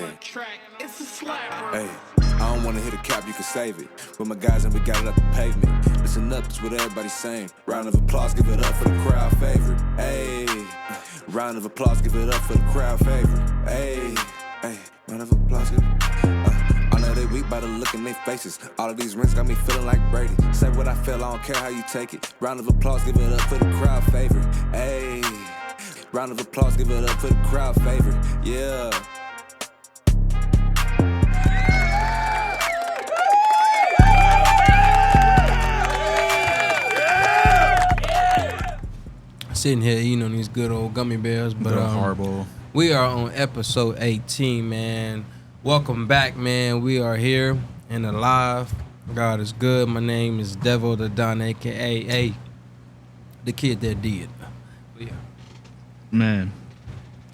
man. Hey, I don't wanna hit a cap, you can save it. With my guys and we got it up the pavement. Listen up, that's what everybody's saying. Round of applause, give it up for the crowd favorite. Hey, round of applause, give it up for the crowd favorite. Hey, round of applause, give it. I know they weak by the look in their faces. All of these rings got me feeling like Brady. Say what I feel, I don't care how you take it. Round of applause, give it up for the crowd favorite. Hey, round of applause, give it up for the crowd favorite. Yeah. Sitting here eating on these good old gummy bears, but horrible. We are on episode 18, man. Welcome back, man. We are here and alive. God is good. My name is Devil the Don, aka the kid that did. Yeah. Man,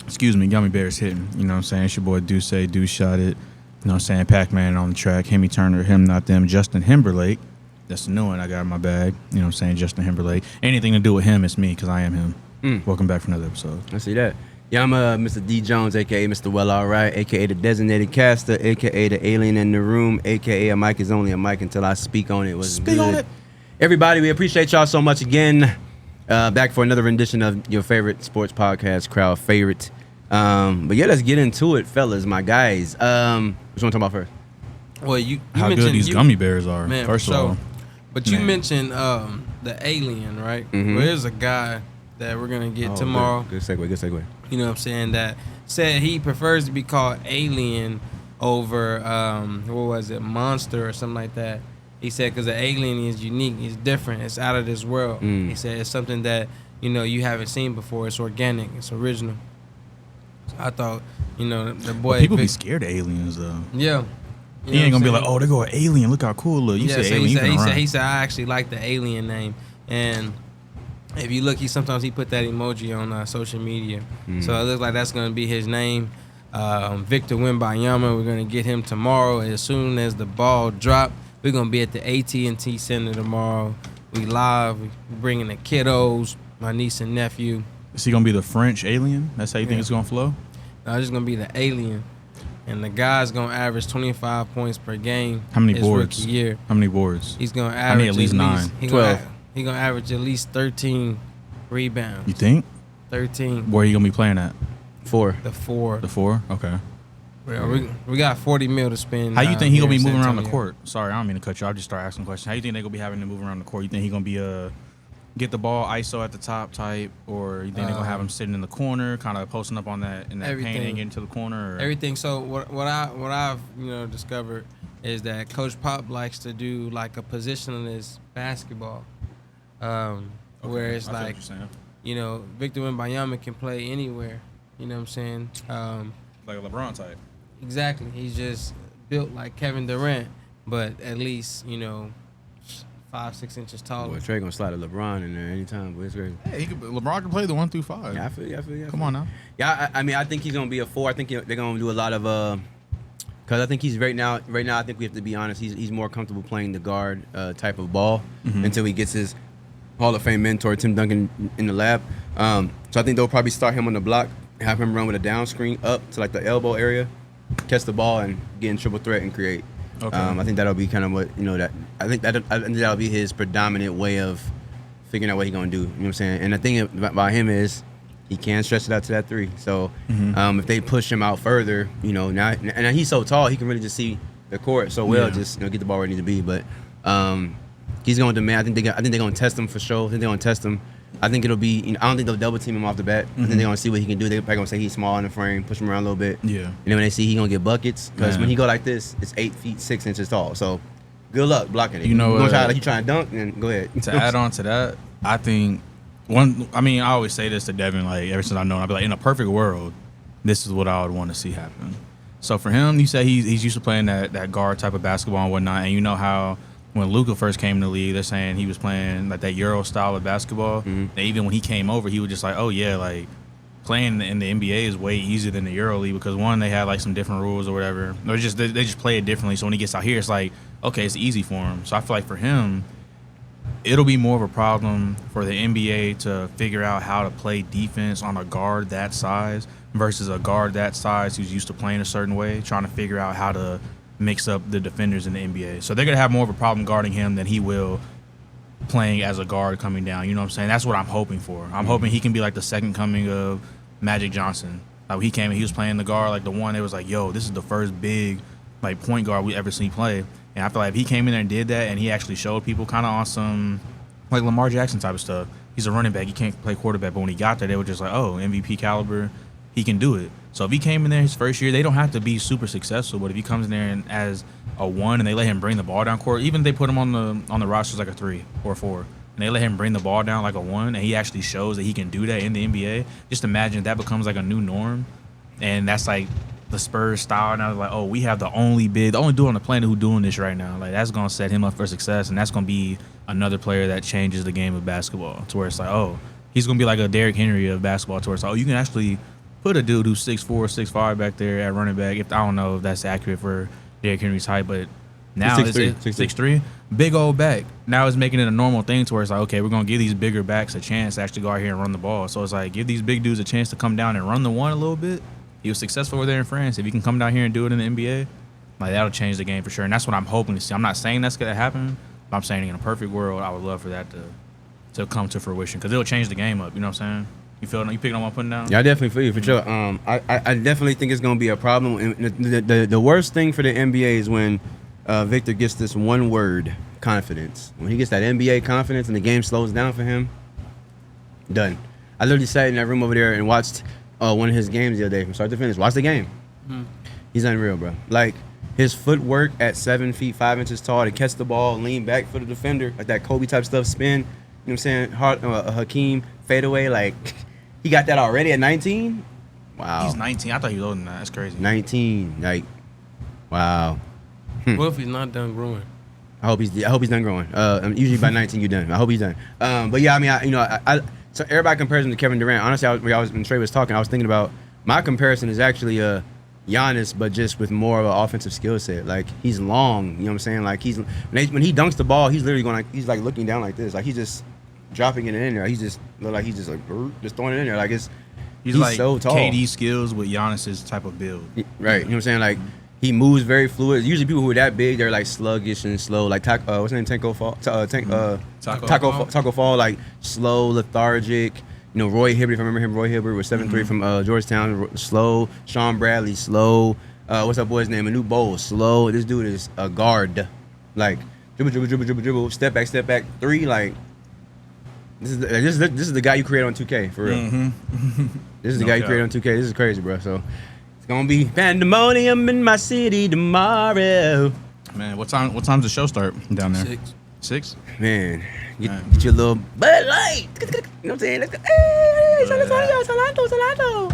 excuse me, gummy bears hitting. You know what I'm saying? It's your boy Do Shot It. You know what I'm saying? Pac-Man on the track. Hemi Turner, him, not them. Justin Timberlake. That's the new one I got in my bag. You know what I'm saying? Justin Timberlake. Anything to do with him, it's me, because I am him. Welcome back for another episode. I see that. Yeah, I'm Mr. D. Jones, a.k.a. Mr. Well Alright, a.k.a. the designated caster, a.k.a. the alien in the room, a.k.a. a mic is only a mic until I speak on it. Speak on it. Everybody, we appreciate y'all so much again. Back for another rendition of your favorite sports podcast, crowd favorite. But yeah, let's get into it, fellas, my guys. What you want to talk about first? Well, you How mentioned good these gummy bears are, man, first of all. But you mentioned the alien, right? Mm-hmm. Well, there's a guy that we're going to get tomorrow. Good segue. You know what I'm saying? That said he prefers to be called alien over, what was it, monster or something like that. He said because the alien is unique. It's different. It's out of this world. He said it's something that, you haven't seen before. It's organic. It's original. So I thought, the boy. But people be scared of aliens, though. Yeah. He ain't gonna be like, oh, they go an alien. Look how cool it look. You say alien, he said, I actually like the alien name. And if you look, sometimes he put that emoji on social media. So it looks like that's gonna be his name. Victor Wembanyama, we're gonna get him tomorrow. As soon as the ball drop, we're gonna be at the AT&T Center tomorrow. We live. We bringing the kiddos, my niece and nephew. Is he gonna be the French alien? That's how you think it's gonna flow? No, it's just gonna be the alien. And the guy's gonna average 25 points per game. How many his boards? Rookie year. How many boards? He's gonna average at least 9. 12. He's gonna average at least 13 rebounds. You think? 13. Where are you gonna be playing at? 4. The 4. The 4? Okay. We got $40 million to spend. How you think he gonna be here in moving San around the Antonio. court? Sorry, I don't mean to cut you. I'll just start asking questions. How you think they gonna be having to move around the court? You think he gonna be get the ball ISO at the top type, or you think they're gonna have him sitting in the corner, kind of posting up on that paint and getting into the corner? Or? Everything. So what I've discovered is that Coach Pop likes to do like a positionless basketball, where it's like Victor Wembanyama can play anywhere. You know what I'm saying? Like a LeBron type. Exactly. He's just built like Kevin Durant, but at least 5-6 inches taller. Boy, Trey gonna slide a LeBron in there anytime, but it's great. Hey, LeBron can play the 1 through 5. Yeah, I feel you. Come on now. Yeah, I mean, I think he's gonna be a 4. I think they're gonna do a lot of because I think he's right now. I think we have to be honest. He's more comfortable playing the guard type of ball until he gets his Hall of Fame mentor Tim Duncan in the lab. So I think they'll probably start him on the block, have him run with a down screen up to like the elbow area, catch the ball and get in triple threat and create. Okay. I think that'll be kind of what I think that'll be his predominant way of figuring out what he's gonna do. You know what I'm saying? And the thing about him is he can stretch it out to that 3. So if they push him out further, now and he's so tall he can really just see the court so well, just get the ball where it needs to be. But he's gonna demand. I think they're gonna test him for sure. I think they're gonna test him. I think it'll be. I don't think they'll double team him off the bat. I think they're gonna see what he can do. They're probably gonna say he's small in the frame, push him around a little bit. Yeah. And then when they see he's gonna get buckets, because when he go like this, it's 8 feet 6 inches tall. So good luck blocking it. You know, you trying to dunk, and go ahead. To add on to that, I think I always say this to Devin, like ever since I know him, I'll be like, in a perfect world, this is what I would want to see happen. So for him, you say he's used to playing that guard type of basketball and whatnot, and you know how when Luka first came in the league, they're saying he was playing like that Euro style of basketball. And even when he came over, he was just like, oh yeah, like playing in the NBA is way easier than the Euro League because one, they have like some different rules or whatever. Or they just play it differently. So when he gets out here, it's like, okay, it's easy for him. So I feel like for him, it'll be more of a problem for the NBA to figure out how to play defense on a guard that size versus a guard that size who's used to playing a certain way, trying to figure out how to mix up the defenders in the NBA. So they're going to have more of a problem guarding him than he will playing as a guard coming down. You know what I'm saying? That's what I'm hoping for. I'm hoping he can be like the second coming of Magic Johnson. Like when he came and he was playing the guard, like the one that was like, yo, this is the first big like point guard we ever seen play. And I feel like if he came in there and did that and he actually showed people kind of on some like Lamar Jackson type of stuff. He's a running back. He can't play quarterback. But when he got there, they were just like, oh, MVP caliber. He can do it. So if he came in there his first year, they don't have to be super successful. But if he comes in there and as a 1 and they let him bring the ball down court, even if they put him on the roster as like a 3 or a 4, and they let him bring the ball down like a 1, and he actually shows that he can do that in the NBA, just imagine that becomes like a new norm. And that's like the Spurs style. And I was like, oh, we have the only dude on the planet who's doing this right now. Like that's going to set him up for success. And that's going to be another player that changes the game of basketball to where it's like, oh, he's going to be like a Derrick Henry of basketball to where it's like, oh, you can actually put a dude who's 6'4", 6'5" back there at running back. If I don't know if that's accurate for Derrick Henry's height, but now it's 6'3", big old back. Now it's making it a normal thing to where it's like, okay, we're going to give these bigger backs a chance to actually go out here and run the ball. So it's like, give these big dudes a chance to come down and run the one a little bit. He was successful over there in France. If he can come down here and do it in the NBA, like that'll change the game for sure. And that's what I'm hoping to see. I'm not saying that's going to happen, but I'm saying in a perfect world, I would love for that to come to fruition because it'll change the game up. You know what I'm saying? You picking on what I'm putting down? Yeah, I definitely feel you for sure. I definitely think it's going to be a problem. And the worst thing for the NBA is when Victor gets this one word, confidence. When he gets that NBA confidence and the game slows down for him, done. I literally sat in that room over there and watched one of his games the other day from start to finish. Watch the game. Mm-hmm. He's unreal, bro. Like his footwork at 7 feet 5 inches tall to catch the ball, lean back for the defender, like that Kobe type stuff, spin. You know what I'm saying? Hakeem fadeaway, like he got that already at 19. Wow. He's 19. I thought he was older than that. That's crazy. 19. Like, wow. What if he's not done growing? I hope he's done growing. Usually by 19 you're done. I hope he's done. But yeah, I mean, so everybody compares him to Kevin Durant. Honestly, when Trey was talking, I was thinking about my comparison is actually Giannis, but just with more of an offensive skill set. Like he's long, you know what I'm saying? Like when he dunks the ball, he's literally he's like looking down like this, like he's just dropping it in there. He's just look like he's just like just throwing it in there. Like he's like so tall. KD skills with Giannis's type of build. Right, you know what I'm saying? Like he moves very fluid. Usually people who are that big, they're like sluggish and slow. Like what's his name? Taco Fall, like slow, lethargic. You know, Roy Hibbert, if I remember him, Roy Hibbert was 7'3" from Georgetown, slow. Sean Bradley, slow. What's that boy's name? Anu Bowl, slow. This dude is a guard. Like dribble, step back, 3. Like this is the guy you create on 2K for real. Mm-hmm. This is the guy you create on 2K. This is crazy, bro. So it's gonna be pandemonium in my city tomorrow. Man, what time's the show start down there? 6. Man, get your little Bud Light. You know what I'm saying? Let's go. Hey, Solano.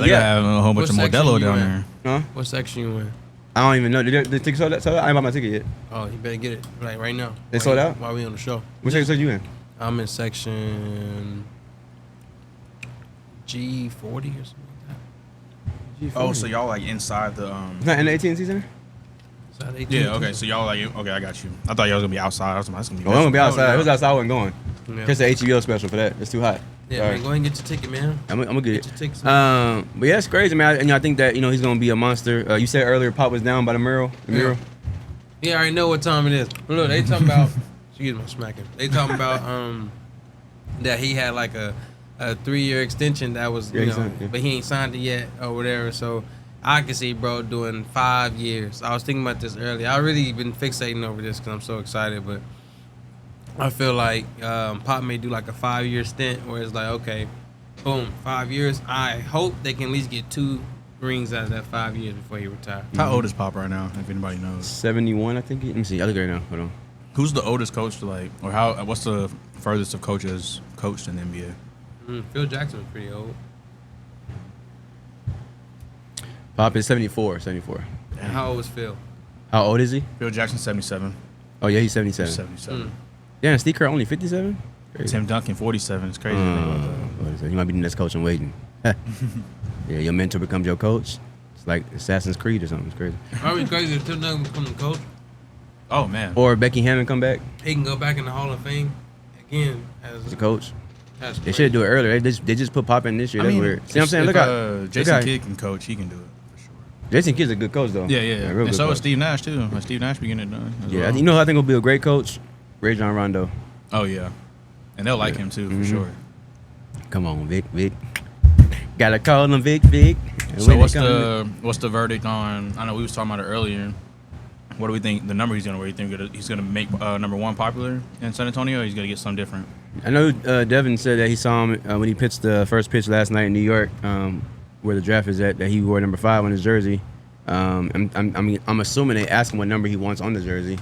They have a whole bunch of Modelo down there. Huh? What section you in? I don't even know. Did the ticket sold out? I ain't bought my ticket yet. Oh, you better get it right now. They sold out? While we on the show. What section you in? I'm in section G40 or something like that. G40. Oh, so y'all like inside the It's not in the AT&T Center? Yeah, okay. So y'all like okay, I got you. I thought y'all was gonna be outside. I was like, that's gonna be. I'm gonna be outside. If it was outside, I wasn't going. Yeah. Just the HBO special for that. It's too hot. Yeah, man, go ahead and get your ticket, man. I'm gonna get it. Your tickets, but yeah, it's crazy, man. I think that he's gonna be a monster. You said earlier, Pop was down by the mural. Yeah, I already know what time it is. But look, they talking about. Excuse me, smacking. They talking about that he had like a 3-year extension that was but he ain't signed it yet or whatever. So I can see bro doing 5 years. I was thinking about this earlier. I really been fixating over this because I'm so excited, but I feel like Pop may do like a 5-year stint where it's like, okay, boom, 5 years. I hope they can at least get 2 rings out of that 5 years before he retires. How old is Pop right now, if anybody knows? 71, I think. Let me see. I look right now. Hold on. Who's the oldest coach to what's the furthest of coaches coached in the NBA? Phil Jackson was pretty old. Pop is 74. And how old was Phil? How old is he? Phil Jackson, 77. Oh, yeah, he's 77. 77. Yeah, and Steve Kerr only 57? Crazy. Tim Duncan, 47. It's crazy to think about that. He might be the next coach I'm waiting. Yeah, your mentor becomes your coach. It's like Assassin's Creed or something. It's crazy. Probably crazy if Tim Duncan becomes the coach. Oh, man. Or Becky Hammond come back. He can go back in the Hall of Fame again as a coach. That's They should do it earlier. They just put Pop in this year. That's weird. See what I'm saying? Look out. Jason Kidd can coach. He can do it for sure. Jason Kidd's a good coach, though. Yeah. real And good so coach. is Steve Nash too. Steve Nash be getting it done. As well. You know who I think will be a great coach? Ray John Rondo. Oh yeah, and they'll like him too for sure. Come on, Vic. Gotta call him Vic. And So when what's they come- the verdict on? I know we was talking about it earlier. What do we think the number he's gonna? Where you think he's gonna make number one popular in San Antonio? Or he's gonna get something different. I know Devin said that he saw him when he pitched the first pitch last night in New York, where the draft is at. That he wore number 5 on his jersey. I'm assuming they asked him what number he wants on the jersey.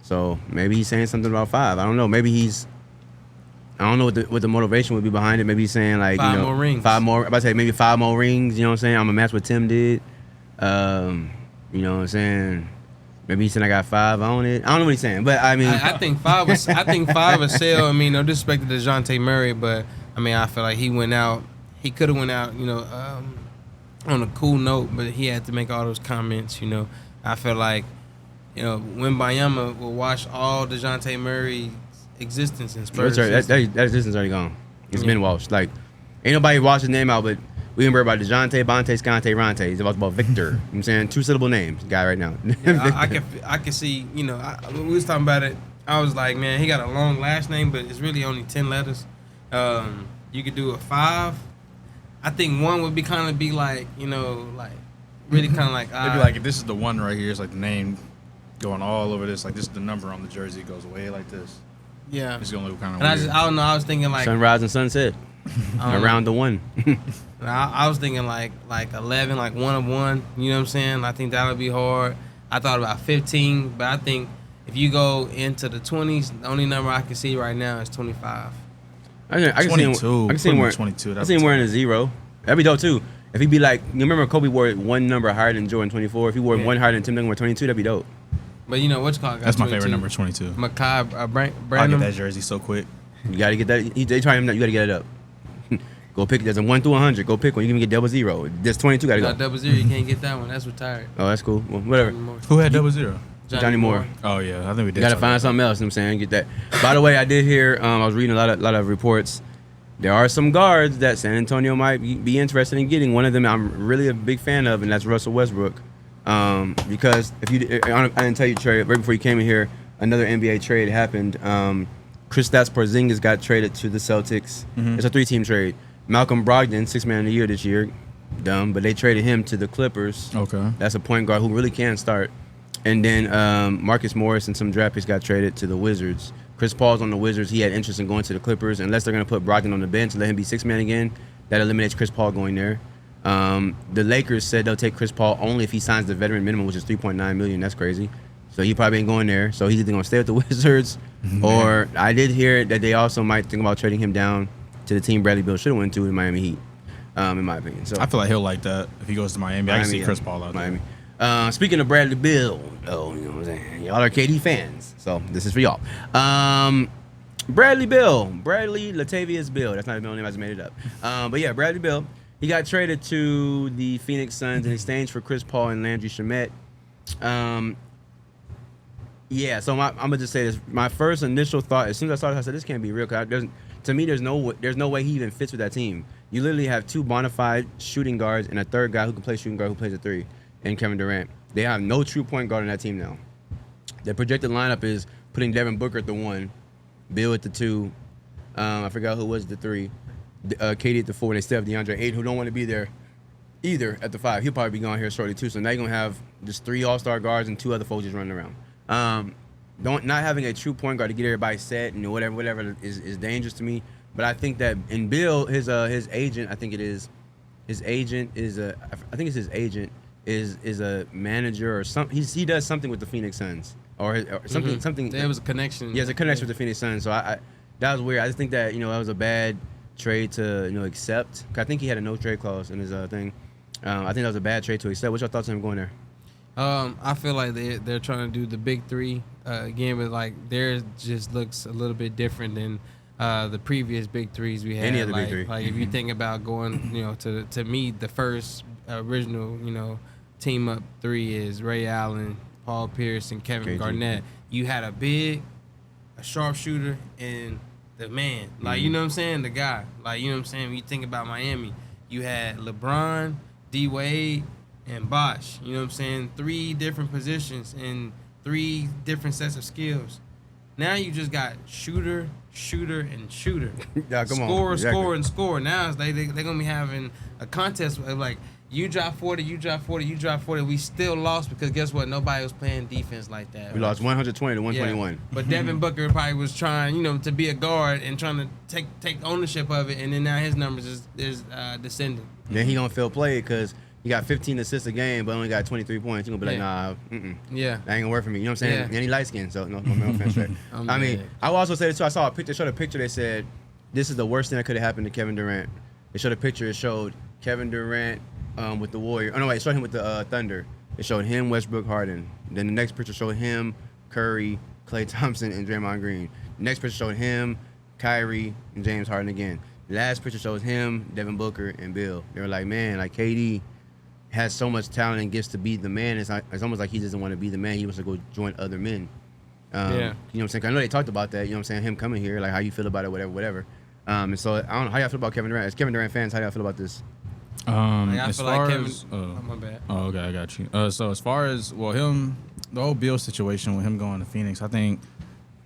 So maybe he's saying something about 5. I don't know. Maybe I don't know what the motivation would be behind it. Maybe he's saying like 5 more rings. 5 more. I'm about to say maybe 5 more rings. You know what I'm saying? I'm gonna match what Tim did. You know what I'm saying? Maybe he's saying I got 5 on it. I don't know what he's saying, but I mean, I think 5 was. I think 5 was sell. I mean, no disrespect to DeJounte Murray, but I mean, I feel like he went out. He could have went out, on a cool note, but he had to make all those comments. I feel like, Wembanyama will wash all DeJounte Murray's existence in Spurs. that existence already gone. It's been washed. Like, ain't nobody washed his name out, but we can worry about DeJounte, Bonte, Scante, Ronte. It's about Victor. You know what I'm saying? 2-syllable names, guy right now. I can see. We was talking about it. I was like, man, he got a long last name, but it's really only 10 letters. You could do a 5. I think 1 would be kind of be like, really kind of like. It'd be like if this is the one right here, it's like the name going all over this. Like this is the number on the jersey. It goes away like this. Yeah. It's gonna look kind of And weird. I don't know. I was thinking like Sunrise and sunset. Around the 1. I was thinking like 11, like 1 of 1. You know what I'm saying? I think that would be hard. I thought about 15, but I think if you go into the 20s, the only number I can see right now is 25. I can see him. 22. I can see him Put him wearing at 22. I see him wearing a 0. That'd be dope too. If he'd be like, you remember Kobe wore 1 number higher than Jordan, 24. If he wore 1 higher than Tim Duncan, 22, that'd be dope. But what's called? That's my favorite number, 22. Makai I'll Brandon. get that jersey so quick. You gotta get that. They try him. You gotta get it up. Go pick. There's a 1 through 100. Go pick one. You can get 00. There's 22. Gotta go. No, 00. You can't get that one. That's retired. Oh, that's cool. Well, whatever. Who had 00? Johnny Moore. Oh yeah, I think we did. You gotta talk find about something else. You know what I'm saying? Get that. By the way, I did hear. I was reading a lot of reports. There are some guards that San Antonio might be interested in getting. One of them I'm really a big fan of, and that's Russell Westbrook. Because I didn't tell you, Trey, right before you came in here, another NBA trade happened. Kristaps Porzingis got traded to the Celtics. It's a 3-team trade. Malcolm Brogdon, 6th man of the year this year, dumb, but they traded him to the Clippers. Okay. That's a point guard who really can start. And then Marcus Morris and some draft picks got traded to the Wizards. Chris Paul's on the Wizards. He had interest in going to the Clippers. Unless they're going to put Brogdon on the bench and let him be 6th man again, that eliminates Chris Paul going there. The Lakers said they'll take Chris Paul only if he signs the veteran minimum, which is $3.9 million. That's crazy. So he probably ain't going there. So he's either going to stay with the Wizards, or I did hear that they also might think about trading him down to the team Bradley Beal should have went to in Miami Heat, in my opinion. So I feel like he'll like that if he goes to Miami. I can see Chris Paul out Miami. there. Speaking of Bradley Beal, you know what I'm saying? Y'all are KD fans, so this is for y'all. Bradley Latavius Beal. That's not his middle name. I just made it up. But yeah, Bradley Beal. He got traded to the Phoenix Suns in exchange for Chris Paul and Landry Shamet. Yeah, so I'm gonna just say this. My first initial thought, as soon as I saw this, I said this can't be real. Cause to me, there's no way he even fits with that team. You literally have 2 bona fide shooting guards and a third guy who can play shooting guard who plays a 3, and Kevin Durant. They have no true point guard on that team now. Their projected lineup is putting Devin Booker at the 1, Bill at the 2. I forgot who was the 3. KD at the 4, and they still have DeAndre Ayton, who don't want to be there either at the 5. He'll probably be gone here shortly too. So now you're gonna have just 3 all-star guards and 2 other folks just running around. Not having a true point guard to get everybody set and whatever is dangerous to me. But I think that in Bill, his agent, I think it's his agent is a manager or something. He does something with the Phoenix Suns or something. There was a connection. Yeah, there's a connection with the Phoenix Suns. So I that was weird. I just think that that was a bad trade to accept. I think he had a no trade clause in his thing. I think that was a bad trade to accept. What's your thoughts on him going there? I feel like they're trying to do the big 3 again, but like theirs just looks a little bit different than the previous big 3s we had. Any other big 3. Like if you think about going, to me the first original, team up 3 is Ray Allen, Paul Pierce, and Kevin KG. Garnett. You had a big, a sharpshooter, and the man. Like, you know what I'm saying? The guy. Like, you know what I'm saying? When you think about Miami, you had LeBron, D-Wade, and Bosh. You know what I'm saying? 3 different positions and 3 different sets of skills. Now you just got shooter, and shooter. Yeah, come on. Score, Exactly. score, and score. Now they're going to be having a contest of like, you drop 40, you drop 40, you drop 40. We still lost because guess what? Nobody was playing defense like that. We lost 120 to 121. Yeah. But Devin Booker probably was trying, you know, to be a guard and trying to take ownership of it, and then now his numbers is descending. Then he gonna feel played because he got 15 assists a game, but only got 23 points. He gonna be like, Yeah. nah, Yeah. that ain't gonna work for me. You know what I'm saying? Yeah. And he light skinned, so no offense. Right? I'm I mean, dead. I will also say this too. I saw a picture. Showed a picture. They said this is the worst thing that could have happened to Kevin Durant. They showed a picture. It showed Kevin Durant with the Warriors. Oh no, wait, it showed him with the Thunder. It showed him, Westbrook, Harden. Then the next picture showed him, Curry, Klay Thompson, and Draymond Green. The next picture showed him, Kyrie, and James Harden again. The last picture shows him, Devin Booker, and Beal. They were like, man, like KD has so much talent and gets to be the man. It's almost like he doesn't want to be the man. He wants to go join other men. Yeah. You know what I'm saying? 'Cause I know they talked about that. You know what I'm saying? Him coming here, like how you feel about it, whatever. And so I don't know how y'all feel about Kevin Durant. As Kevin Durant fans, how y'all feel about this? Like, I As feel far like Kevin. as Oh, my bad. oh, okay, I got you. So as far as him, the whole Beal situation with him going to Phoenix, I think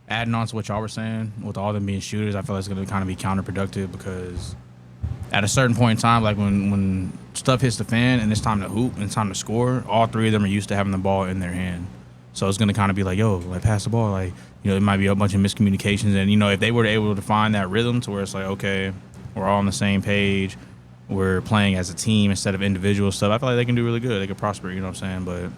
adding on to what y'all were saying with all them being shooters, I feel like it's going to kind of be counterproductive because at a certain point in time, like when stuff hits the fan and it's time to hoop and it's time to score, all 3 of them are used to having the ball in their hand. So it's going to kind of be like, yo, like pass the ball. Like, you know, there might be a bunch of miscommunications. And, you know, if they were able to find that rhythm to where it's like, okay, we're all on the same page, we're playing as a team instead of individual stuff, I feel like they can do really good. They could prosper, you know what I'm saying? But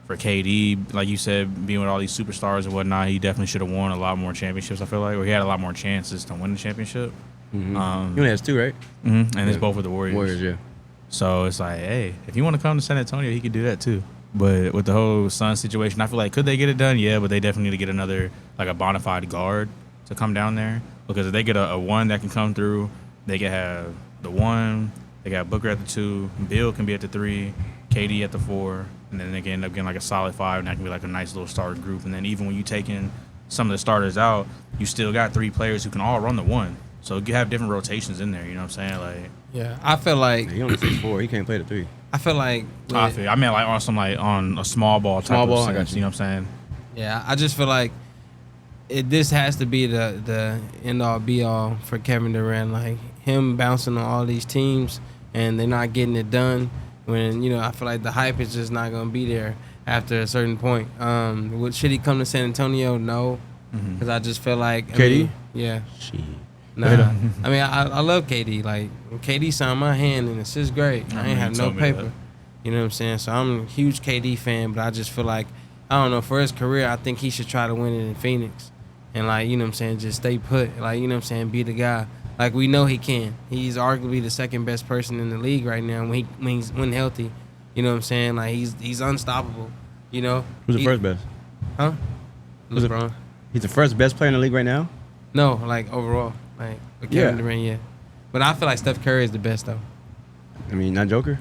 for KD, like you said, being with all these superstars and whatnot, he definitely should have won a lot more championships, I feel like. Or he had a lot more chances to win the championship. He only has 2, right? And it's both with the Warriors. Warriors, yeah. So it's like, hey, if you want to come to San Antonio, he could do that too. But with the whole Suns situation, I feel like, could they get it done? Yeah, but they definitely need to get another, like a bona fide guard to come down there. Because if they get a 1 that can come through, they can have the 1, they got Booker at the 2, Beal can be at the 3, KD at the 4, and then they can end up getting like a solid 5, and that can be like a nice little starter group. And then even when you take in some of the starters out, you still got 3 players who can all run the 1. So you have different rotations in there, you know what I'm saying? Like, Yeah, I feel like He only 6'4". He can't play the 3. I feel like I meant like on some like on a small ball type Small of ball, I sense, got you. you know what I'm saying? Yeah, I just feel like this has to be the end all be all for Kevin Durant. Like him bouncing on all these teams and they're not getting it done. When I feel like the hype is just not gonna be there after a certain point. Should he come to San Antonio? No, because I just feel like KD? Yeah. Shit. Nah, I mean, I love KD. Like, KD signed my hand in the 6th grade. I ain't have no paper. You know what I'm saying? So I'm a huge KD fan, but I just feel like, I don't know, for his career, I think he should try to win it in Phoenix. And, like, you know what I'm saying, just stay put. Like, you know what I'm saying, be the guy. Like, we know he can. He's arguably the 2nd best person in the league right now when healthy. You know what I'm saying? Like, he's unstoppable, you know? Who's the first best? Huh? Who's the- LeBron. He's the first best player in the league right now? No, like, overall. Like, with Kevin Yeah. Durant, yeah. But I feel like Steph Curry is the best, though. I mean, not Joker?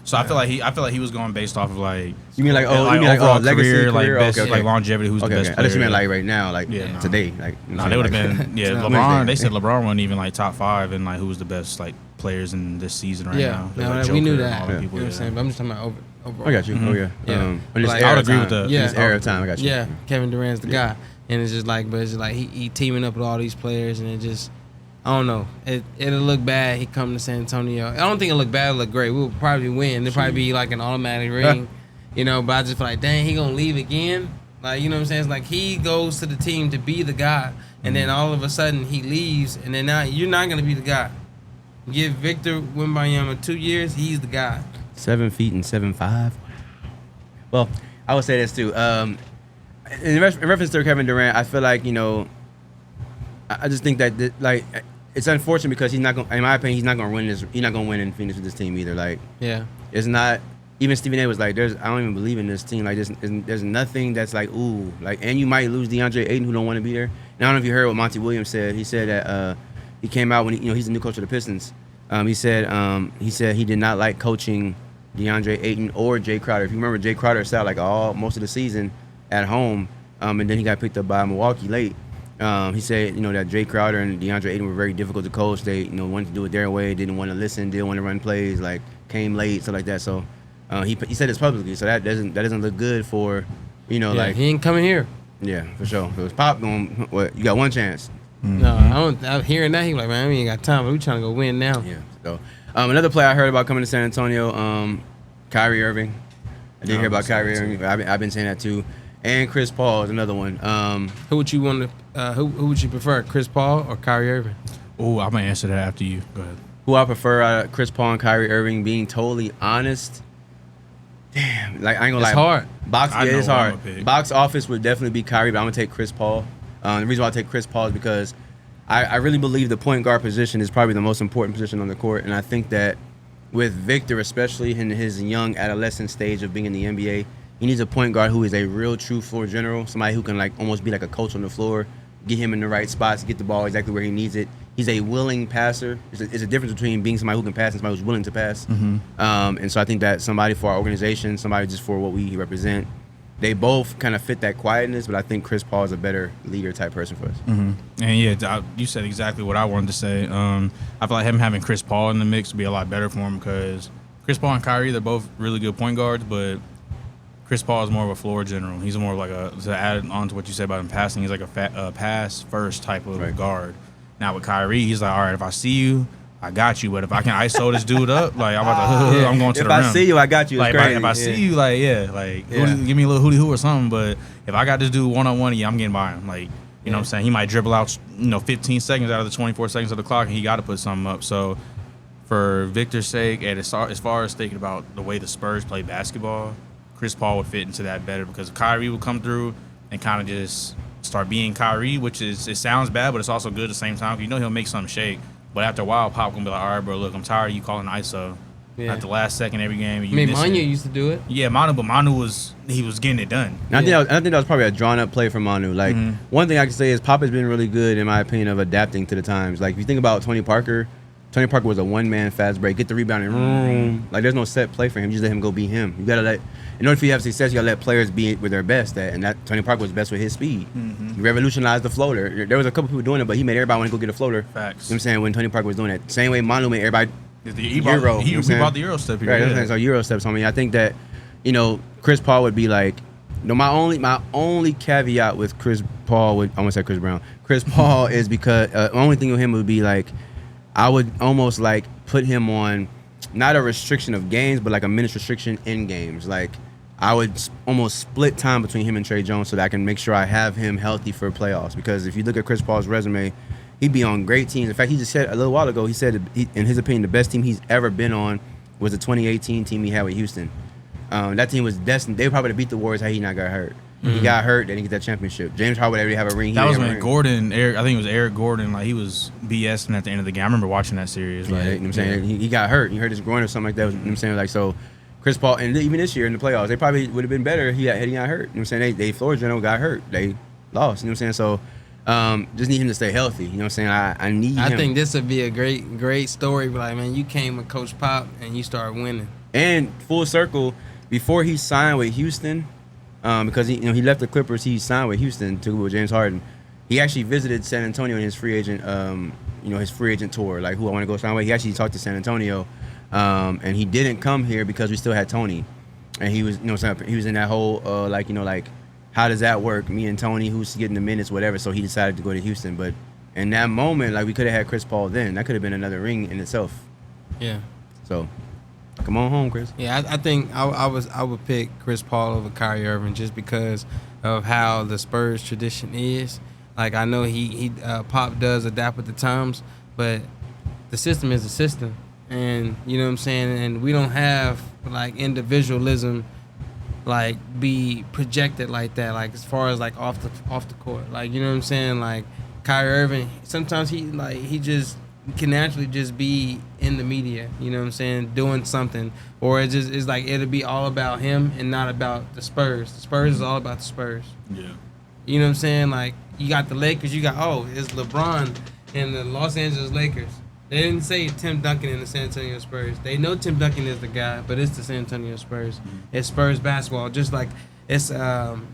So I feel like he was going based off of like You mean like, overall legacy career, like career? best, Okay, like okay. longevity, who's Okay, the best okay. I player. just meant like right now, like Yeah, today. Like, Nah, they would have been LeBron. They said Wednesday. LeBron wasn't even like top 5 and like who was the best like players in this season right Yeah, now. no, Like we knew Joker and that. all them You know people, what I'm yeah. saying? But I'm just talking about overall. I got you. Oh, yeah. Yeah. In this Like, era I would of agree time. with the- In this Yeah. era of time, I got you. Yeah, Kevin Durant's the guy. And it's just like, but it's just like he teaming up with all these players, and it just, I don't know. It'll look bad. He come to San Antonio. I don't think it'll look bad. It'll look great. We'll probably win. It'll probably be like an automatic ring, But I just feel like, dang, he gonna leave again. Like, you know what I'm saying? It's like he goes to the team to be the guy, and then all of a sudden he leaves, and then now you're not gonna be the guy. Give Victor Wembanyama 2 years, he's the guy. 7 feet and 7'5". Well, I would say this too. In reference to Kevin Durant, I feel like I just think that it's unfortunate because he's not going. In my opinion, he's not going to win this. He's not going to win in Phoenix with this team either. Like, Yeah. it's not. Even Stephen A. was like, I don't even believe in this team. Like, there's nothing that's like, ooh, like, and you might lose DeAndre Ayton who don't want to be there. And I don't know if you heard what Monty Williams said. He said that he came out when he's the new coach of the Pistons. He said he did not like coaching DeAndre Ayton or Jay Crowder. If you remember, Jay Crowder sat like most of the season at home, and then he got picked up by Milwaukee late. He said, that Jay Crowder and DeAndre Ayton were very difficult to coach. They, wanted to do it their way, didn't want to listen, didn't want to run plays, like came late, stuff like that. So he said this publicly. So that doesn't look good for, like he ain't coming here. Yeah, for sure. So it's Pop going. What you got one chance? No, I don't. I'm hearing that he like, man, we ain't got time, but we trying to go win now. Yeah. So another player I heard about coming to San Antonio, Kyrie Irving. I did hear about Kyrie Irving. I've been saying that too. And Chris Paul is another one. Who would you want to? Who would you prefer, Chris Paul or Kyrie Irving? Oh, I'm gonna answer that after you. Go ahead. Who I prefer, Chris Paul and Kyrie Irving. Being totally honest, damn, like I ain't gonna lie. It's hard. It's hard. Box office would definitely be Kyrie, but I'm gonna take Chris Paul. The reason why I take Chris Paul is because I really believe the point guard position is probably the most important position on the court, and I think that with Victor, especially in his young adolescent stage of being in the NBA, he needs a point guard who is a real true floor general, somebody who can like almost be like a coach on the floor, get him in the right spots, get the ball exactly where he needs it. He's a willing passer. It's a difference between being somebody who can pass and somebody who's willing to pass. And so I think that somebody for our organization, somebody just for what we represent, they both kind of fit that quietness, but I think Chris Paul is a better leader type person for us. And yeah, you said exactly what I wanted to say. I feel like him having Chris Paul in the mix would be a lot better for him because Chris Paul and Kyrie, they're both really good point guards, but Chris Paul is more of a floor general. He's more of like to add on to what you said about him passing, he's like a pass first type of guard. Now with Kyrie, he's like, all right, if I see you, I got you. But if I can ISO this dude up, like I'm about to, I'm going to the rim. If I see you, I got you. It's like crazy. If I see you, give me a little hootie hoo or something. But if I got this dude one-on-one, I'm getting by him. Like, you know what I'm saying? He might dribble out, 15 seconds out of the 24 seconds of the clock, and he got to put something up. So for Victor's sake, and as far as thinking about the way the Spurs play basketball, Chris Paul would fit into that better because Kyrie would come through and kind of just start being Kyrie, which it sounds bad, but it's also good at the same time. He'll make something shake. But after a while, Pop gonna be like, all right, bro, look, I'm tired of you calling ISO. Yeah. At the last second every game. Manu used to do it. Yeah, Manu was getting it done. I think that was probably a drawn up play from Manu. Like one thing I can say is Pop has been really good in my opinion of adapting to the times. Like if you think about Tony Parker was a one man fast break, get the rebound and like there's no set play for him. You just let him go be him. You gotta in order for you to have success, you gotta let players be with their best at, and that Tony Parker was best with his speed. He revolutionized the floater. There was a couple people doing it, but he made everybody want to go get a floater. Facts. You know what I'm saying? When Tony Parker was doing that. Same way Manu made everybody he brought the Euro step here. Right, so Euro steps on me. I think that, Chris Paul would be like, my only caveat with Chris Paul I want to say Chris Brown. Chris Paul is because the only thing with him would be like, I would almost like put him on not a restriction of games, but like a minutes restriction in games. Like I would almost split time between him and Trey Jones so that I can make sure I have him healthy for playoffs. Because if you look at Chris Paul's resume, he'd be on great teams. In fact, he just said a little while ago, he said, in his opinion, the best team he's ever been on was the 2018 team he had with Houston. That team was destined. They were probably to beat the Warriors had he not got hurt. He got hurt, they didn't get that championship. James Harden would already have a ring. That was when Gordon, I think it was Eric Gordon, like he was BSing at the end of the game. I remember watching that series. Like, you know what I'm saying? He got hurt. He hurt his groin or something like that. You know what I'm saying? Like, so Chris Paul, and even this year in the playoffs, they probably would have been better had he got hurt. You know what I'm saying? They floor general got hurt. They lost. You know what I'm saying? So just need him to stay healthy. You know what I'm saying? I need him. I think this would be a great story. Like, man, you came with Coach Pop and you started winning. And full circle, before he signed with Houston, because he left the Clippers, he signed with Houston to go with James Harden. He actually visited San Antonio in his free agent, his free agent tour. Like, who I want to go sign with. He actually talked to San Antonio, and he didn't come here because we still had Tony, and he was, he was in that whole how does that work? Me and Tony, who's getting the minutes, whatever. So he decided to go to Houston. But in that moment, like we could have had Chris Paul then. That could have been another ring in itself. Yeah. So. Come on home, Chris. Yeah, I think I would pick Chris Paul over Kyrie Irving just because of how the Spurs tradition is. Like I know he Pop does adapt with the times, but the system is a system, and you know what I'm saying. And we don't have like individualism, like be projected like that. Like as far as like off the court, like you know what I'm saying. Like Kyrie Irving, sometimes he just can naturally just be in the media, you know what I'm saying, doing something, or it's like it'll be all about him and not about the Spurs. The Spurs is all about the Spurs. Yeah. You know what I'm saying? Like you got the Lakers, it's LeBron and the Los Angeles Lakers. They didn't say Tim Duncan and the San Antonio Spurs. They know Tim Duncan is the guy, but it's the San Antonio Spurs. It's Spurs basketball. Just like it's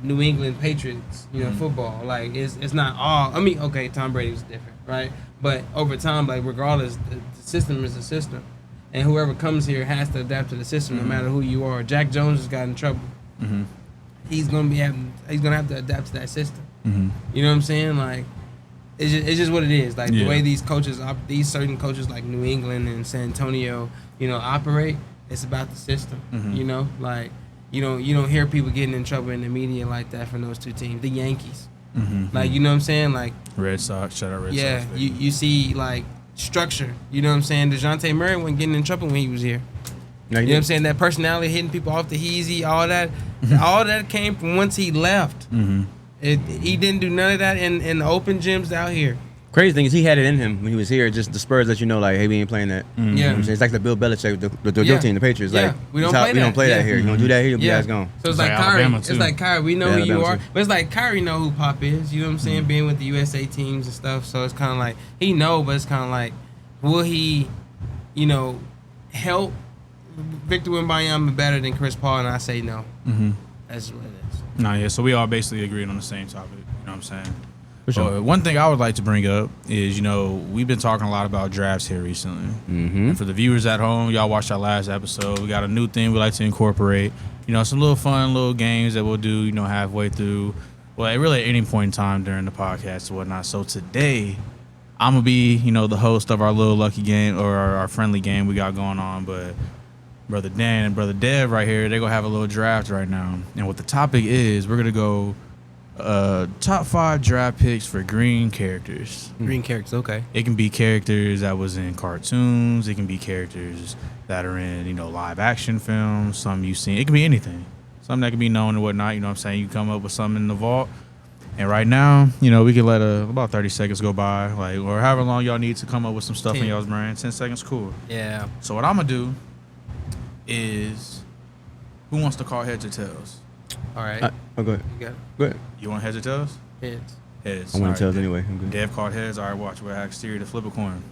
New England Patriots, football. Like it's not all. I mean, okay, Tom Brady was different, right? But over time, like regardless, the system is a system, and whoever comes here has to adapt to the system, no matter who you are. Jack Jones has got in trouble. He's gonna have to adapt to that system. You know what I'm saying? Like it's just what it is. Like the way these certain coaches like New England and San Antonio, operate. It's about the system. Like you don't hear people getting in trouble in the media like that from those two teams. The Yankees, like you know what I'm saying? Like Red Sox, shout out Red Sox. Yeah, you see like structure. You know what I'm saying? DeJounte Murray wasn't getting in trouble when he was here. You know what I'm saying? That personality, hitting people off the heezy, all that came from once he left. He didn't do none of that in the open gyms out here. Crazy thing is he had it in him when he was here. Just the Spurs let you know, like, hey, we ain't playing that. Yeah, you know what I'm saying? It's like the Bill Belichick, the team, the Patriots. Like, we don't play that here. You don't do that here, you guys gone. So it's like Kyrie. It's like Kyrie. We know who you are, but it's like Kyrie know who Pop is. You know what I'm saying? Being with the USA teams and stuff. So it's kind of like he know, but it's kind of like, will he, help Victor Wembanyama better than Chris Paul? And I say no. That's what it is. Nah, yeah. So we all basically agreed on the same topic. You know what I'm saying? For sure. One thing I would like to bring up is, we've been talking a lot about drafts here recently. And for the viewers at home, y'all watched our last episode. We got a new thing we like to incorporate. Some little fun little games that we'll do, halfway through. Well, really at any point in time during the podcast and whatnot. So today, I'm going to be, the host of our little lucky game or our friendly game we got going on. But Brother Dan and Brother Dev right here, they're going to have a little draft right now. And what the topic is, we're going to go top 5 draft picks for green characters. Green characters, okay. It can be characters that was in cartoons. It can be characters that are in, live action films. Some you've seen. It can be anything. Something that can be known and whatnot. You know what I'm saying? You come up with something in the vault. And right now, we can let about 30 seconds go by, or however long y'all need to come up with some stuff in y'all's brain. 10 seconds, cool. Yeah. So what I'm going to do is, who wants to call heads or tails? All right. Go ahead. You got it. Go ahead. You want heads or tails? Heads. Heads. I want All tails right. anyway. I'm good. Dev called heads. All right, watch. We'll ask Siri to flip a coin.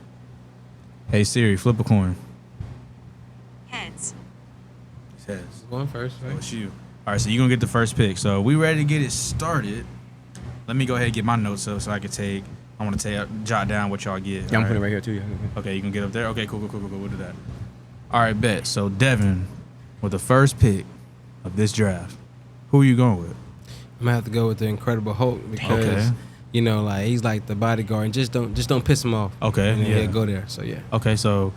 Hey, Siri, flip a coin. Heads. It's heads. Going first, So right? it's you. All right, so you're going to get the first pick. So we ready to get it started. Let me go ahead and get my notes up so I can I want to jot down what y'all get. Yeah, I'm putting it right here, too. Yeah. Okay, you can get up there? Okay, cool. We'll do that. All right, bet. So Devin, with the first pick of this draft, who are you going with? I'm gonna have to go with the Incredible Hulk because he's like the bodyguard, and just don't piss him off. Okay, and yeah. he'll go there. So yeah. Okay, so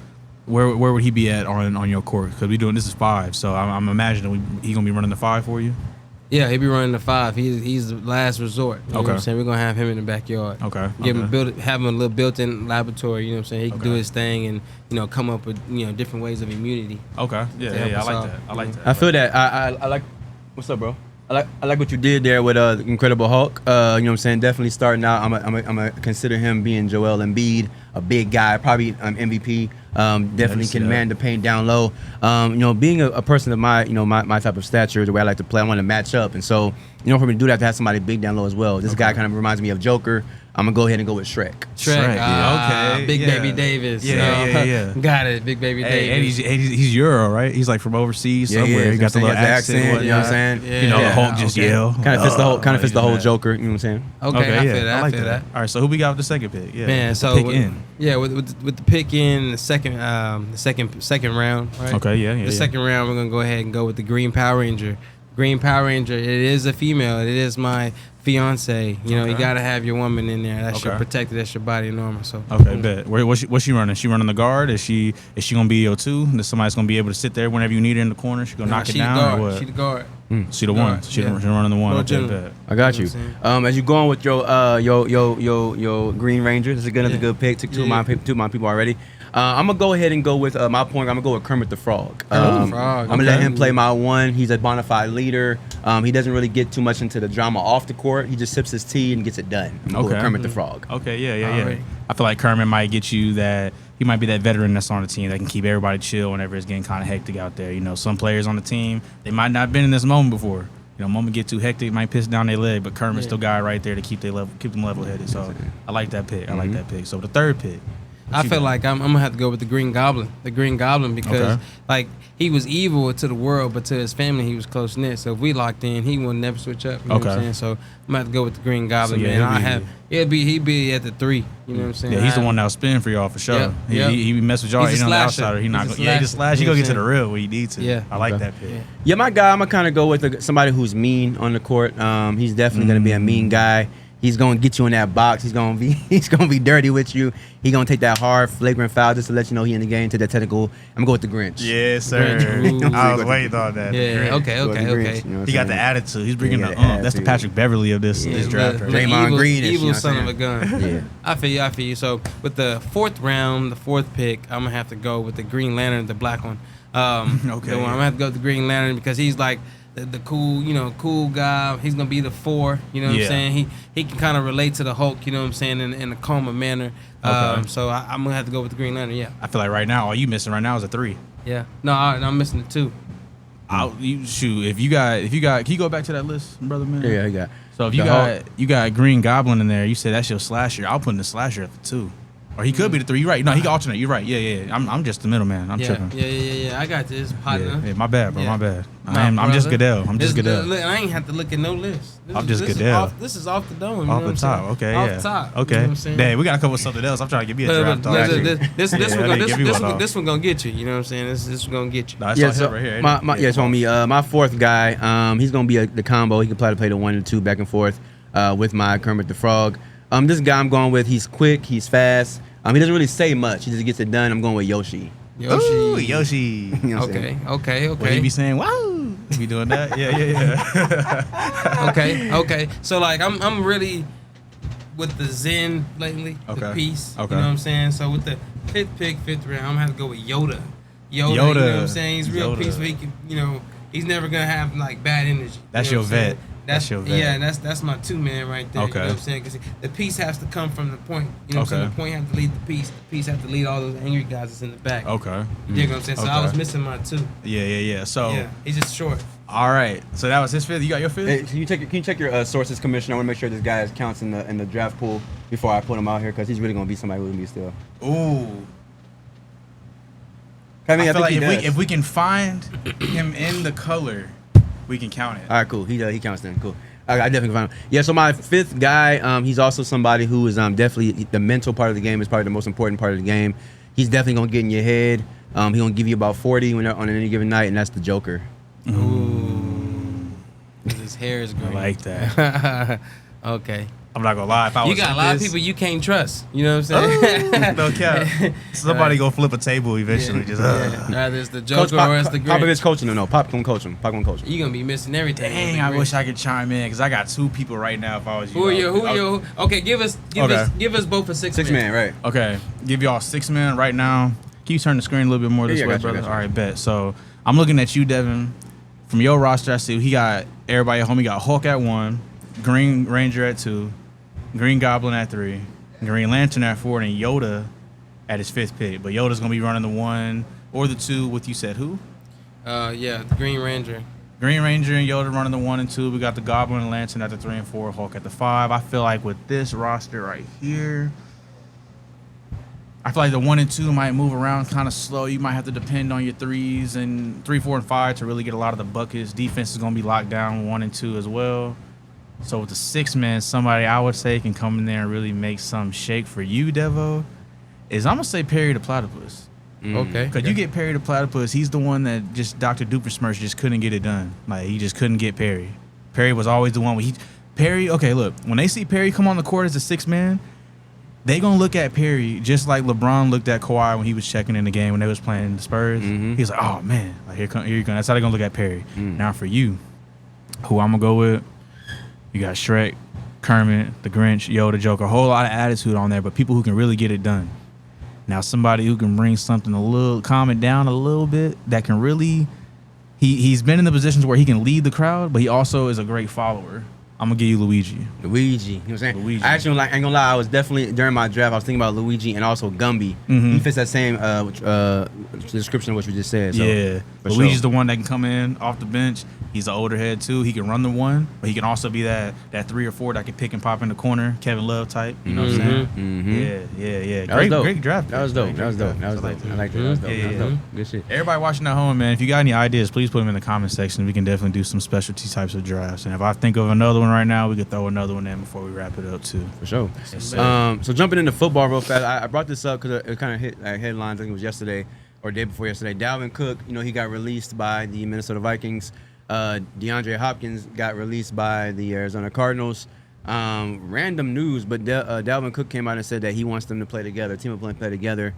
where would he be at on your court? Because this is 5, so I'm imagining he gonna be running the 5 for you. Yeah, he'll be running the 5. He's the last resort. You know what I'm Okay. saying? We're gonna have him in the backyard. Okay. Have him a little built-in laboratory. You know what I'm saying? He can do Okay. his thing and come up with different ways of immunity. Okay. Yeah. help I us like out. that. I like that. I feel that. I like. What's up, bro? I like what you did there with the Incredible Hulk. You know what I'm saying? Definitely starting out. I'm gonna consider him being Joel Embiid, a big guy, probably MVP. Definitely can man the paint down low. Being a person of my type of stature, the way I like to play, I want to match up, and so for me to do that, I have to have somebody big down low as well. This guy kind of reminds me of Joker. I'm gonna go ahead and go with Shrek. Shrek. Okay. Big Yeah. Baby Davis. Yeah. Got it. Big Baby Davis. And he's Euro, right? He's like from overseas somewhere. He got the little accent. You know what I'm saying? Yeah. The Hulk just yell. Kind of fits the whole Joker. You know what I'm saying? Okay, I feel that. I like feel that. All right, so who we got with the second pick? Yeah, Man, with the so pick with, in. Yeah, with the pick in the second round, right? Okay, yeah. The second round, we're gonna go ahead and go with the Green Power Ranger. Green Power Ranger. It is a female. It is my fiance. You gotta have your woman in there. That's your protector. That's your body and armor. So okay, bet. What's she running? She running the guard? Is she gonna be your 2? Is somebody's gonna be able to sit there whenever you need her in the corner? She gonna knock it down or what? She the guard. She the one. guard, She yeah. running the one. No Okay, general. bet. I got You you. know what As you going with your Green Ranger, this is another good pick. Took two of my people already. I'm gonna go ahead and go with my point. I'm gonna go with Kermit the Frog. Kermit the Frog, I'm gonna let okay. him play my 1. He's a bona fide leader. He doesn't really get too much into the drama off the court. He just sips his tea and gets it done. I'm gonna go with Kermit the Frog. Okay, yeah. Alright. I feel like Kermit might get you that. He might be that veteran that's on the team that can keep everybody chill whenever it's getting kind of hectic out there. Some players on the team, they might not have been in this moment before. Moment get too hectic, might piss down their leg, but Kermit's still guy right there to keep them level headed. So I like that pick. I like that pick. So the third pick. I you feel got? like I'm gonna have to go with the Green Goblin. The Green Goblin because Okay. like he was evil to the world, but to his family he was close knit. So if we locked in, he will never switch up. You know what I'm Okay. saying? So I'm gonna have to go with the Green Goblin, So, yeah, man. he'll He'd be at the 3. You know what I'm saying? Yeah, he's the one that'll spin for y'all for sure. Yep, yep. He mess with y'all. He's a On the slasher. outsider. He not. He's a Yeah, he just slasher. slash. He You know gonna what get to I'm the real when you need to. Yeah. I like Okay. that pick. Yeah. Yeah, my guy, I'm gonna kind of go with somebody who's mean on the court. He's definitely gonna be a mean guy. He's gonna get you in that box. He's gonna be dirty with you. He's gonna take that hard flagrant foul just to let you know he in the game. To that technical. I'm gonna go with the Grinch. Yes, sir. Grinch. Ooh. I was waiting on that. Yeah. Okay. Go with the Okay. Grinch, Okay. you know what He got I'm the saying? attitude. He's bringing Yeah, the he got That's the attitude. Patrick Beverly of this Yeah, draft. Look, Right? Draymond evil, Green-ish, you evil know what I'm son of a saying? gun. Yeah. I feel you. So with the 4th round, the 4th pick, I'm gonna have to go with the Green Lantern, the black one. Okay. I'm gonna have to go with the Green Lantern because he's like the cool, cool guy. He's gonna be the 4. You know what Yeah. I'm saying? He can kind of relate to the Hulk. You know what I'm saying? In a calmer manner. Okay. So I'm gonna have to go with the Green Lantern. Yeah. I feel like right now all you missing right now is a 3. Yeah. No, I'm missing the 2. If you got, can you go back to that list, brother man? Yeah, he got. So if you The got you got Green Goblin in there, you said that's your slasher. I'll put in the slasher at the 2, or he could be the 3. You're right. No, he can alternate. You're right. Yeah. I'm just the middleman. I'm Yeah. tripping. Yeah. I got this partner. Yeah, my bad, bro. Yeah. My bad. Nah, I'm just brother. Goodell. I'm just Goodell. Look, I ain't have to look at no list. I'm just Goodell. This is off the dome. You Off know the what I'm top. saying? Okay, Off yeah. the top. Okay. You know what I'm saying? Dang, we gotta come with something else. I'm trying to give you a draft talk. This Yeah, one I didn't give you one, though. this one gonna get you. You know what I'm saying? This one gonna get you. Nah, it's Yeah, all so him right here. it's on me. My 4th guy, he's gonna be the combo. He can play the 1 and 2 back and forth with my Kermit the Frog. This guy I'm going with. He's quick. He's fast. He doesn't really say much. He just gets it done. I'm going with Yoshi. Ooh, Yoshi. You know what I'm saying? Okay. What he be saying? Wow. He be doing that? Yeah. Okay. So like I'm really with the Zen lately. The Okay. peace. Okay. You know what I'm saying? So with the 5th pick, 5th round, I'm gonna have to go with Yoda. You know what I'm saying? He's real Yoda. peaceful. He can, he's never gonna have like bad energy. That's You know your what I'm saying? vet. That's your vet. Yeah, that's my 2 man right there. Okay. You know what I'm saying? Because the peace has to come from the point. You know what I'm saying? Okay. The point has to lead the peace. The peace has to lead all those angry guys that's in the back. Okay. You know what I'm saying? So I Okay. was missing my 2. Yeah. So, Yeah, he's just short. all right. So that was his 5th. You got your 5th? Hey, can you check your sources, Commissioner? I want to make sure this guy counts in the draft pool before I put him out here because he's really gonna be somebody with me still. Ooh. I mean, I I feel think like he does. if we can find him in the color, we can count it. All right, cool. He counts then. Cool. I definitely find him. Yeah. So my 5th guy, he's also somebody who is definitely the mental part of the game is probably the most important part of the game. He's definitely gonna get in your head. He's gonna give you about 40 on any given night, and that's the Joker. Ooh. 'Cause his hair is I green. like that. Okay. I'm not gonna lie. If I You was got a in lot of this- people you can't trust. You know what I'm saying? No cap. Somebody gonna flip a table eventually. Just Either it's the Coach Joker or it's the Pop Grinch. is coaching him. No, Pop gonna coach him. Pop gonna coach him. You gonna be missing everything. with Dang, the I Grinch. wish I could chime in because I got 2 people right now. If I was you, Who are you? Okay, give us both a 6 6 man, right? Okay, give y'all 6 men right now. Can you turn the screen a little bit more this Yeah, way, I got you, brother? I got you. All right, bet. So I'm looking at you, Devin. From your roster, I see he got everybody at home. He got Hulk at 1, Green Ranger at 2, Green Goblin at 3, Green Lantern at 4, and Yoda at his 5th pick. But Yoda's gonna be running the 1 or the 2 with, you said who? Yeah, the Green Ranger. Green Ranger and Yoda running the 1 and 2. We got the Goblin and Lantern at the 3 and 4. Hulk at the 5. I feel like with this roster right here, I feel like the 1 and 2 might move around kind of slow. You might have to depend on your 3s and 3, 4, and 5 to really get a lot of the buckets. Defense is going to be locked down 1 and 2 as well. So with the 6 man, somebody I would say can come in there and really make some shake for you, Devo, is I'm going to say Perry the Platypus. Okay. Because you get Perry the Platypus, he's the one that just Dr. Doofenshmirtz just couldn't get it done. Like, he just couldn't get Perry. Perry was always the one where Perry, okay, look, when they see Perry come on the court as a 6 man, they gonna look at Perry just like LeBron looked at Kawhi when he was checking in the game when they was playing the Spurs. He's like, oh man, like here you go. That's how they gonna look at Perry. Now for you, who I'm gonna go with, you got Shrek, Kermit, the Grinch, Yoda, Joker, a whole lot of attitude on there, but people who can really get it done. Now somebody who can bring something a little, calm it down a little bit, that can really, he's been in the positions where he can lead the crowd, but he also is a great follower. I'm gonna give you Luigi. Luigi. You know what I'm saying? Luigi. I actually ain't gonna lie. I was definitely during my draft. I was thinking about Luigi and also Gumby. He fits that same description of what you just said. So, Yeah, for Luigi's sure. the one that can come in off the bench. He's an older head too. He can run the one, but he can also be that 3 or 4 that can pick and pop in the corner, Kevin Love type. You know what I'm saying? Yeah. That was dope. Great draft. That was dope. Great That was dope. draft. That was I dope. liked it. I liked it. That was dope. Yeah, That was yeah. dope. Good shit. Everybody watching at home, man, if you got any ideas, please put them in the comment section. We can definitely do some specialty types of drafts. And if I think of another one right now, we could throw another one in before we wrap it up too. For sure. Yes, sir. So jumping into football real fast, I brought this up because it kind of hit headlines. I think it was yesterday or day before yesterday. Dalvin Cook, he got released by the Minnesota Vikings. DeAndre Hopkins got released by the Arizona Cardinals. Random news, but Dalvin Cook came out and said that he wants them to play together. Team of play together.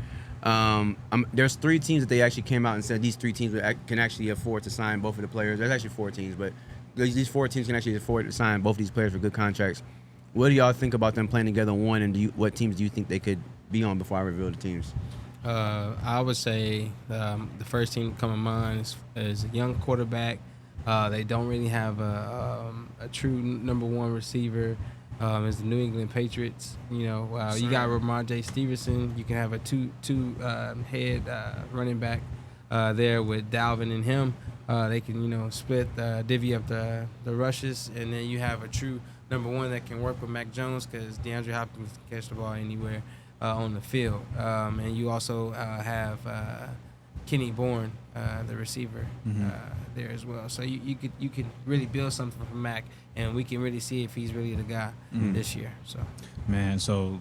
There's 3 teams that they actually came out and said these 3 teams can actually afford to sign both of the players. There's actually 4 teams, but these 4 teams can actually afford to sign both of these players for good contracts. What do y'all think about them playing together? One, and what teams do you think they could be on before I reveal the teams? I would say the first team to come to mind is a young quarterback. They don't really have a true number 1 receiver. Is the New England Patriots. You got Ramondre Stevenson. You can have a two head running back there with Dalvin and him. They can split divvy up the rushes, and then you have a true number 1 that can work with Mac Jones because DeAndre Hopkins can catch the ball anywhere on the field. And you also have Kenny Bourne, the receiver, there as well. So you could really build something from Mac, and we can really see if he's really the guy this year. So, Man, so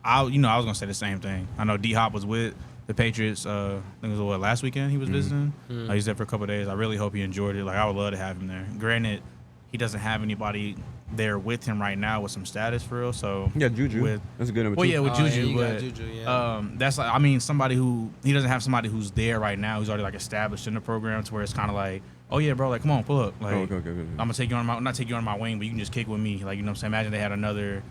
I was gonna say the same thing. I know D-Hop was with the Patriots. I think it was last weekend he was visiting. He was there for a couple of days. I really hope he enjoyed it. Like I would love to have him there. Granted, he doesn't have anybody there with him right now with some status for real. So Yeah, Juju. That's a good number 2. Well, yeah, with Juju, you got but Juju, yeah. that's like somebody who he doesn't have somebody who's there right now who's already like established in the program to where it's kind of like, oh yeah, bro, like come on, pull up, like Okay. I'm gonna take you on not take you on my wing, but you can just kick with me, like you know what I'm saying. Imagine they had another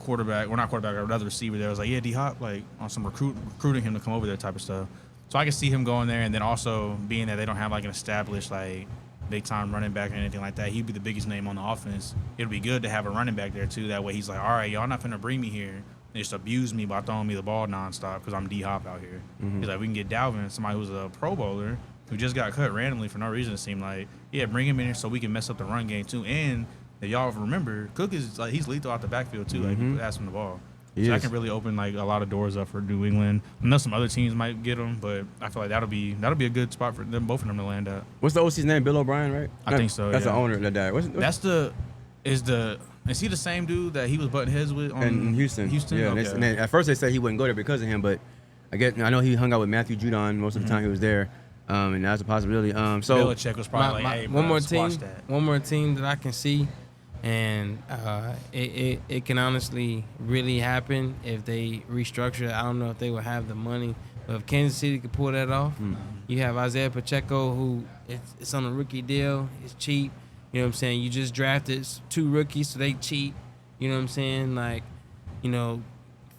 quarterback, or not quarterback, or another receiver there was like, yeah, D-Hop, like on some recruiting him to come over there type of stuff. So I can see him going there, and then also being that they don't have like an established like big time running back or anything like that, he'd be the biggest name on the offense. It'd be good to have a running back there too. That way he's like, all right, y'all not finna bring me here and just abuse me by throwing me the ball nonstop because I'm D-Hop out here. He's like, we can get Dalvin, somebody who's a Pro Bowler who just got cut randomly for no reason. It seemed like, yeah, bring him in here so we can mess up the run game too. And if y'all remember, Cook is like he's lethal out the backfield too. Like people ask him the ball. So that can really open like a lot of doors up for New England. I know some other teams might get him, but I feel like that'll be a good spot for them, both of them to land at. What's the OC's name? Bill O'Brien, right? I think so. That's yeah. the owner that died. Is he the same dude that he was butting heads with in Houston? Houston. Yeah. Okay. And at first they said he wouldn't go there because of him, but I know he hung out with Matthew Judon most of the time he was there, and that's a possibility. So Belichick was probably like, hey, bro, one more team that I can see, and it can honestly really happen if they restructure it. I don't know if they will have the money, but if Kansas City could pull that off, you have Isaiah Pacheco, who it's on a rookie deal. It's cheap. You know what I'm saying? You just drafted 2 rookies, so they cheap. You know what I'm saying? Like,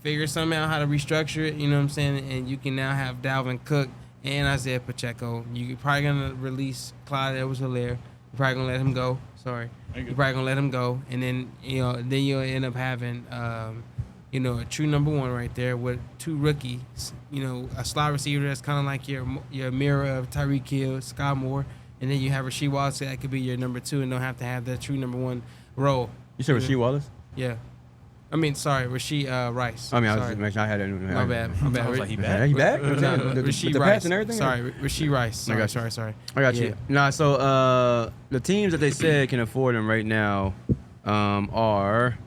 figure something out how to restructure it. You know what I'm saying? And you can now have Dalvin Cook and Isaiah Pacheco. You're probably gonna release Clyde Edwards-Helaire. You're probably gonna let him go. Sorry. You're probably gonna let him go, and then you'll end up having a true number 1 right there with 2 rookies. A slot receiver that's kind of like your mirror of Tyreek Hill, Sky Moore, and then you have Rasheed Wallace that could be your number 2 and don't have to have that true number 1 role. you said Rasheed Wallace? Yeah. I mean, sorry, Rasheed Rice. I mean, I was sorry. just making sure I had that. My bad. I was like, he Yeah, bad. he back? No, With the Rice. patch and everything? Sorry, Rasheed Rice. I got you. Sorry. I got Yeah. you. Nah, so the teams that they said can afford him right now are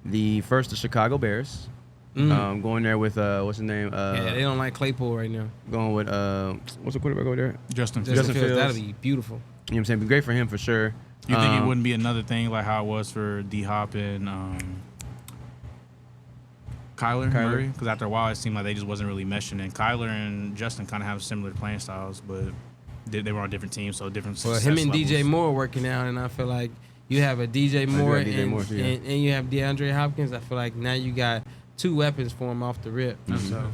the Chicago Bears. Going there with what's his name? Yeah, they don't like Claypool right now. Going with what's the quarterback over there? Justin Justin Fields. Fields, Fields. that'll be beautiful. You know what I'm saying? Be great for him for sure. You think it wouldn't be another thing like how it was for D-Hop and Kyler Murray? Because after a while, it seemed like they just wasn't really meshing. And Kyler and Justin kind of have similar playing styles, but they were on different teams, so different Well, success him and levels. DJ Moore working out, and I feel like you have a DJ Moore, DJ Moore, yeah. and you have DeAndre Hopkins. I feel like now you got 2 weapons for him off the rip. So,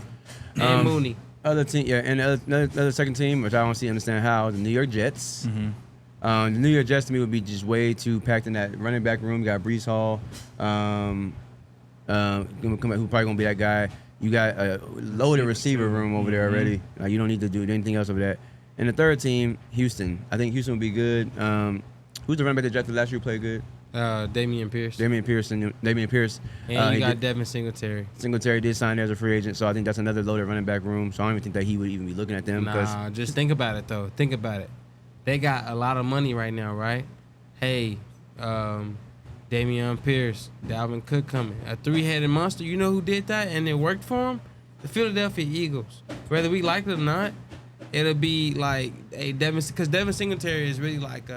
and Mooney. Other team, yeah, and the other second team, which I don't understand how, the New York Jets. The New York Jets to me would be just way too packed in that running back room. You got Brees Hall, who probably gonna be that guy. You got a loaded receiver room over there already. You don't need to do anything else over that. And the third team, Houston. I think Houston would be good. Who's the running back that drafted last year who played good? Damian Pierce. Damian Pierce. And you got Devin Singletary. Singletary did sign there as a free agent, so I think that's another loaded running back room. So I don't even think that he would even be looking at them. Nah, just think about it, though. Think about it. They got a lot of money right now, right? Hey, Damian Pierce, Dalvin Cook coming. A three-headed monster. You know who did that and it worked for him? The Philadelphia Eagles. Whether we like it or not, it'll be like a because Devin Singletary is really like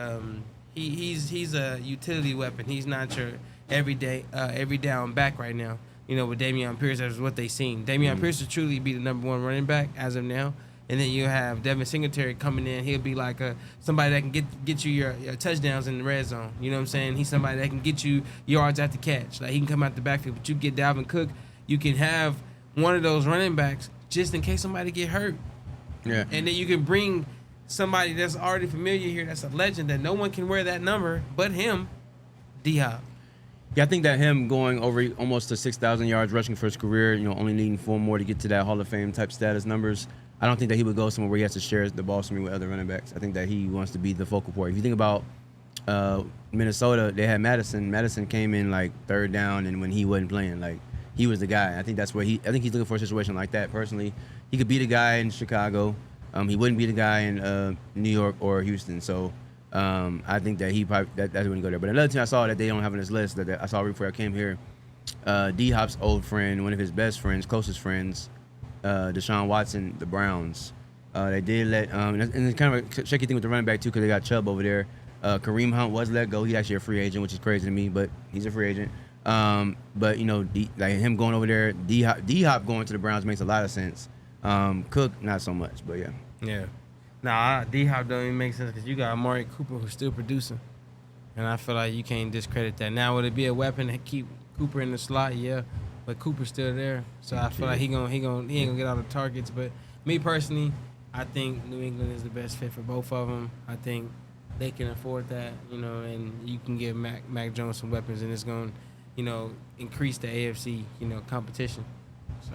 he's a utility weapon. He's not your every down back right now. You know, with Damian Pierce, that's what they seen. Damian Pierce will truly be the number one running back as of now. And then you have Devin Singletary coming in. He'll be like somebody that can get you your touchdowns in the red zone. You know what I'm saying? He's somebody that can get you yards after catch. Like, he can come out the backfield. But you get Dalvin Cook, you can have one of those running backs just in case somebody get hurt. Yeah. And then you can bring somebody that's already familiar here, that's a legend, that no one can wear that number but him, D-Hop. Yeah, I think that him going over almost to 6,000 yards rushing for his career, only needing 4 more to get to that Hall of Fame type status numbers, I don't think that he would go somewhere where he has to share the ball with other running backs. I think that he wants to be the focal point. If you think about Minnesota, they had Madison. Madison came in like third down, and when he wasn't playing, like, he was the guy. I think that's where I think he's looking for a situation like that personally. He could be the guy in Chicago. He wouldn't be the guy in New York or Houston. So I think that he probably that wouldn't go there. But another thing I saw that they don't have on this list that I saw before I came here, D-Hop's old friend, one of his best friends, closest friends, Deshaun Watson, the Browns. They did let and it's kind of a shaky thing with the running back too, because they got Chubb over there. Kareem Hunt was let go. He's actually a free agent, which is crazy to me, but he's a free agent. But like him going over there, D-Hop going to the Browns makes a lot of sense. Cook, not so much, but yeah. Yeah. Nah, D-Hop don't even make sense because you got Amari Cooper who's still producing. And I feel like you can't discredit that. Now, would it be a weapon to keep Cooper in the slot? Yeah. But Cooper's still there. So I feel like he ain't gonna get all the targets. But me personally, I think New England is the best fit for both of them. I think they can afford that, and you can give Mac Jones some weapons, and it's going to, increase the AFC, competition. So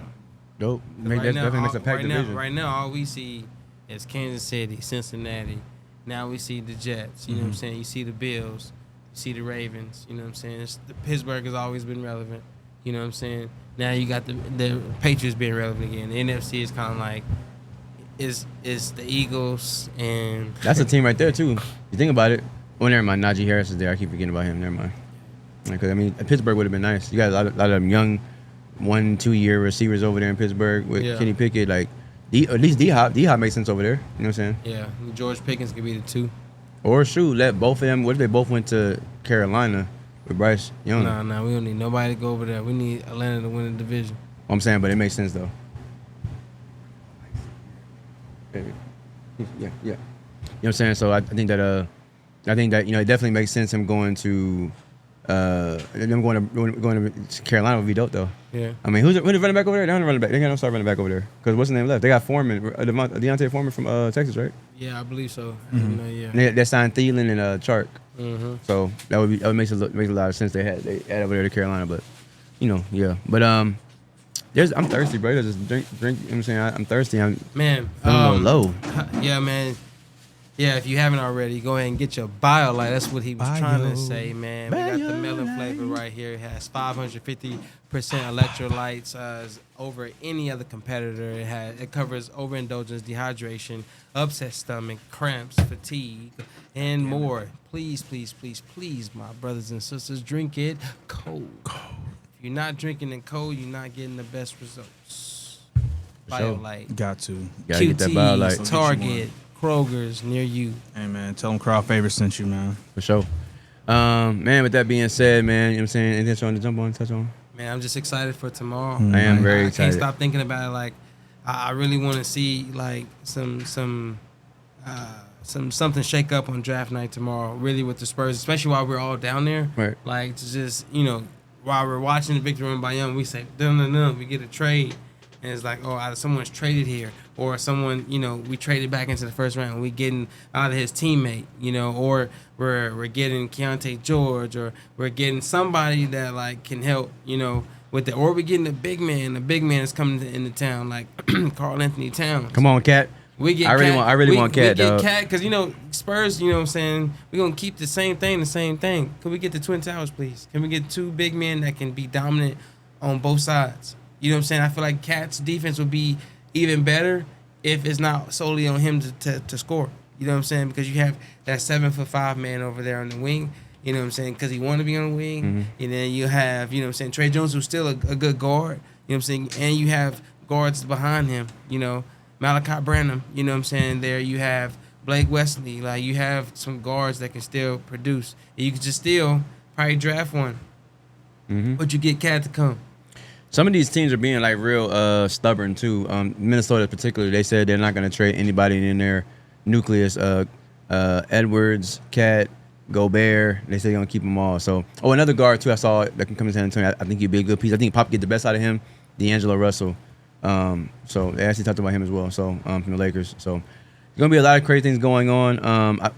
Dope. Definitely makes a packed division. Right now, all we see is Kansas City, Cincinnati. Now we see the Jets. You know what I'm saying? You see the Bills. You see the Ravens. You know what I'm saying? The Pittsburgh has always been relevant. You know what I'm saying? Now you got the Patriots being relevant again. The NFC is kind of like is the Eagles, and that's a team right there too. You think about it. Oh, never mind. Najee Harris is there. I keep forgetting about him. Never mind. Because Pittsburgh would have been nice. You got a lot of them young 1-2 year receivers over there in Pittsburgh with Kenny Pickett. Like at least D-Hop makes sense over there. You know what I'm saying? Yeah. George Pickens could be the 2. Or let both of them. What if they both went to Carolina with Bryce Young? Nah, we don't need nobody to go over there. We need Atlanta to win the division. I'm saying, but it makes sense though. Yeah. You know what I'm saying? So I think that it definitely makes sense him going to them going to Carolina would be dope though. Yeah. I mean, who's the running back over there? They don't running back. They got no star running back over there. Because what's the name left? They got Foreman, Deontay Foreman from Texas, right? Yeah, I believe so. Yeah. They signed Thielen and Chark. So that would make a lot of sense. They had over there to Carolina, but yeah. But I'm thirsty, bro. Just drink. You know what I'm saying? I'm thirsty. I'm feeling a little low. Yeah, man. Yeah, if you haven't already, go ahead and get your BioLite. That's what he was trying to say, man. We got the melon flavor right here. It has 550% electrolytes over any other competitor. It covers overindulgence, dehydration, upset stomach, cramps, fatigue, and more. Please, please, please, please, my brothers and sisters, drink it cold. If you're not drinking it cold, you're not getting the best results. BioLite. Got to. Gotta get that BioLite. Target. Kroger's near you. Hey, man, tell them Crowd Favorite sent you, man. For sure. Man, with that being said, man, you know what I'm saying? Anything you want to jump on, touch on? Man, I'm just excited for tomorrow. I am very excited. I can't stop thinking about it. Like, I really want to see like something shake up on draft night tomorrow. Really with the Spurs, especially while we're all down there. Right. Like to just while we're watching Victor Wembanyama, we say no. We get a trade. and it's like, oh, either someone's traded here, or someone, we traded back into the first round, and we getting out of his teammate, or we're getting Keontae George, or we're getting somebody that like can help, with it, or we're getting a big man. The big man is coming into town, like Karl Anthony Towns. Come on, Cat. We get I really want Cat, We dog. get Cat because Spurs. You know what I'm saying, we're gonna keep the same thing. Can we get the Twin Towers, please? Can we get 2 big men that can be dominant on both sides? You know what I'm saying? I feel like Cat's defense would be even better if it's not solely on him to score. You know what I'm saying? Because you have that 7'5" man over there on the wing. You know what I'm saying? Because he want to be on the wing. Mm-hmm. And then you have, Trey Jones, who's still a good guard. You know what I'm saying? And you have guards behind him. Malachi Branham. You know what I'm saying? There you have Blake Wesley. Like, you have some guards that can still produce. And you can just still probably draft one. Mm-hmm. But you get Cat to come. Some of these teams are being like real stubborn too. Minnesota, particularly, they said they're not going to trade anybody in their nucleus. Edwards, Cat, Gobert. They say they're going to keep them all. So, another guard too I saw that can come to San Antonio. I think he'd be a good piece. I think Pop get the best out of him. D'Angelo Russell. So they actually talked about him as well. So from the Lakers. So there's gonna be a lot of crazy things going on.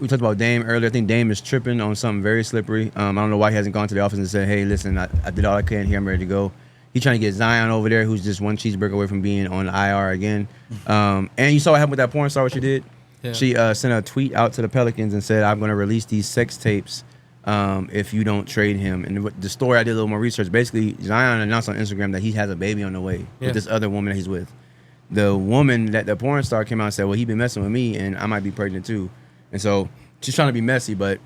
We talked about Dame earlier. I think Dame is tripping on something very slippery. I don't know why he hasn't gone to the office and said, "Hey, listen, I did all I can here. I'm ready to go." He's trying to get Zion over there, who's just one cheeseburger away from being on IR again. And you saw what happened with that porn star. What she did? Yeah. She sent a tweet out to the Pelicans and said, "I'm going to release these sex tapes if you don't trade him." And the story, I did a little more research. Basically, Zion announced on Instagram that he has a baby on the way with this other woman that he's with. The woman, that the porn star, came out and said, "Well, he been messing with me, and I might be pregnant too." And so she's trying to be messy, but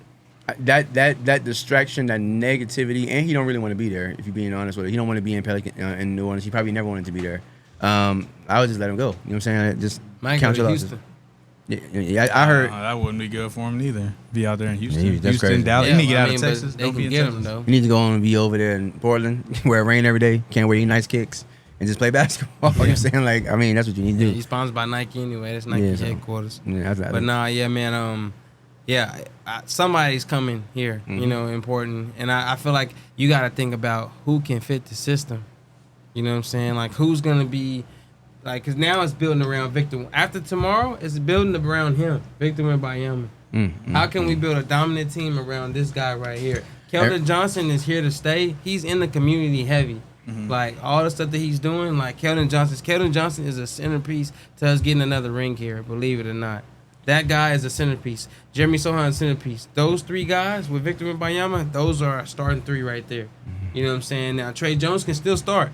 that distraction, that negativity, and he don't really want to be there. If you're being honest with it, he don't want to be in Pelican in New Orleans. He probably never wanted to be there. I would just let him go. You know what I'm saying? Just count your losses. Yeah, I heard that wouldn't be good for him neither. Be out there in Houston, Yeah, that's crazy. Dallas. Yeah, You need to get out I of mean, Texas. They Don't be can in get Texas. him though. you need to go on and be over there in Portland where it rain every day. Can't wear any nice kicks and just play basketball. You know what I'm saying? Like, I mean, that's what you need to do. He's sponsored by Nike anyway. That's Nike so, headquarters. Yeah, But nah, yeah, man. Somebody's coming here. Important. And I feel like you got to think about who can fit the system. You know what I'm saying? Like, who's gonna be. Like, because now it's building around Victor. After tomorrow, it's building around him, Victor Wembanyama. How can we build a dominant team around this guy right here? Keldon Johnson is here to stay. He's in the community heavy. Like, all the stuff that he's doing, like Keldon Johnson is a centerpiece to us getting another ring here, believe it or not. That guy is a centerpiece. Jeremy Sohan, centerpiece. Those 3 guys with Victor Wembanyama, those are our starting 3 right there. You know what I'm saying? Now, Trey Jones can still start.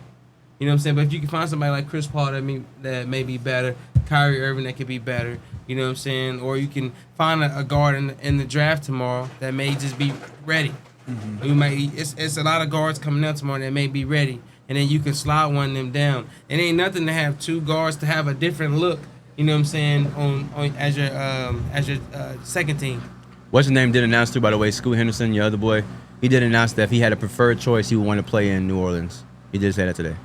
You know what I'm saying? But if you can find somebody like Chris Paul that may be better, Kyrie Irving that could be better, you know what I'm saying? Or you can find a guard in the draft tomorrow that may just be ready. It's a lot of guards coming out tomorrow that may be ready, and then you can slide one of them down. It ain't nothing to have 2 guards to have a different look. You know what I'm saying? On as your second team. What's his name did announce too, by the way, Scoot Henderson, your other boy. He did announce that if he had a preferred choice, he would want to play in New Orleans. He did say that today.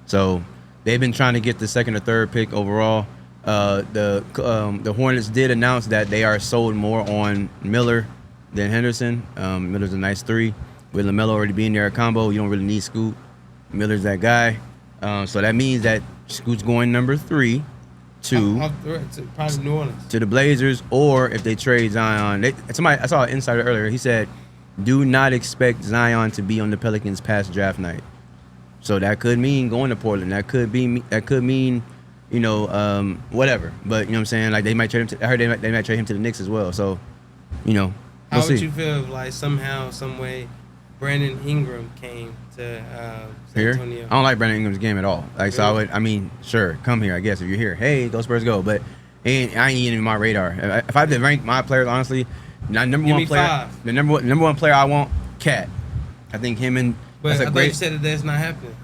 So they've been trying to get the 2nd or 3rd pick overall. The Hornets did announce that they are sold more on Miller than Henderson. Miller's a nice 3. With LaMelo already being there, a combo, you don't really need Scoot. Miller's that guy. So that means that Scoot's going number 3 to probably New Orleans, to the Blazers, or if they trade Zion. I saw an insider earlier. He said, "Do not expect Zion to be on the Pelicans past draft night." So that could mean going to Portland. That could mean, whatever. But you know what I'm saying? Like, they might trade him. I heard they might trade him to the Knicks as well. So, we'll how see. would you feel if, like, somehow, some way, Brandon Ingram came to San Here? Antonio? I don't like Brandon Ingram's game at all. Like, Really? so sure, come here, I guess, if you're here. Hey, go Spurs, go. But I ain't even in my radar. If I had to rank my players, honestly, the number one player I want, Cat. I think him and But that's I a thought great. you said that's not happening.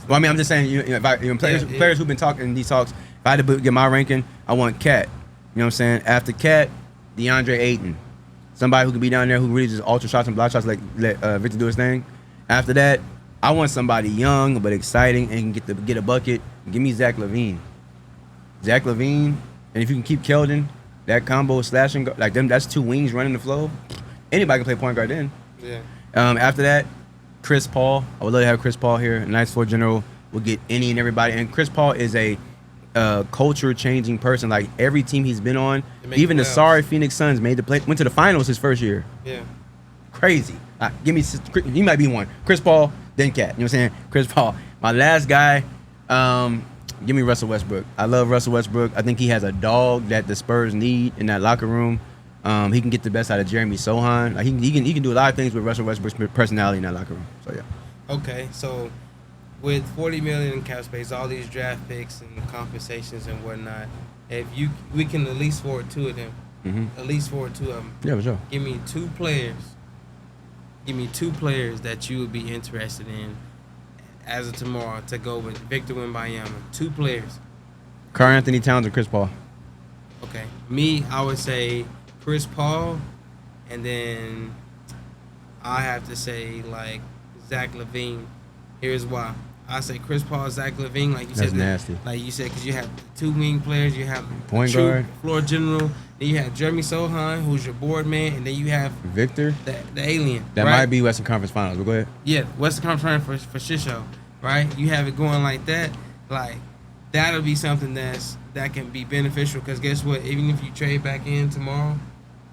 Well, I mean, I'm just saying, players who've been talking in these talks. If I had to get my ranking, I want Cat. You know what I'm saying? After Cat, DeAndre Ayton, somebody who can be down there who really just ultra shots and block shots, like let Victor do his thing. After that, I want somebody young but exciting and can get a bucket. Give me Zach LaVine. And if you can keep Keldon, that combo slashing like them, that's 2 wings running the flow. Anybody can play point guard then. Yeah. After that, Chris Paul. I would love to have Chris Paul here. Nice floor general. will get any and everybody. And Chris Paul is a culture changing person. Like every team he's been on, even the sorry Phoenix Suns went to the finals his first year. Yeah. Crazy. Give me, he might be one. Chris Paul, then Cat. You know what I'm saying? Chris Paul. My last guy, give me Russell Westbrook. I love Russell Westbrook. I think he has a dog that the Spurs need in that locker room. He can get the best out of Jeremy Sohan. Like he can do a lot of things with Russell Westbrook's personality in that locker room. So yeah. Okay, so with $40 million in cap space, all these draft picks and compensations and whatnot, we can at least forward two of them. Mm-hmm. At least forward two of them. Yeah, for sure. Give me two players. Give me two players that you would be interested in as of tomorrow to go with Victor Wembanyama. Two players. Karl Anthony Towns or Chris Paul? Okay. Me, I would say Chris Paul, and then I have to say like Zach LaVine. Here's why. I say Chris Paul, Zach LaVine, like you That's said. nasty. Like you said, because you have two wing players, you have Point true guard. floor general, then you have Jeremy Sohan, who's your board man, and then you have Victor? the alien. That right? might be Western Conference Finals, but go ahead. Yeah, Western Conference for Shisho, right? You have it going like that, like that'll be something that can be beneficial. Because guess what? Even if you trade back in tomorrow,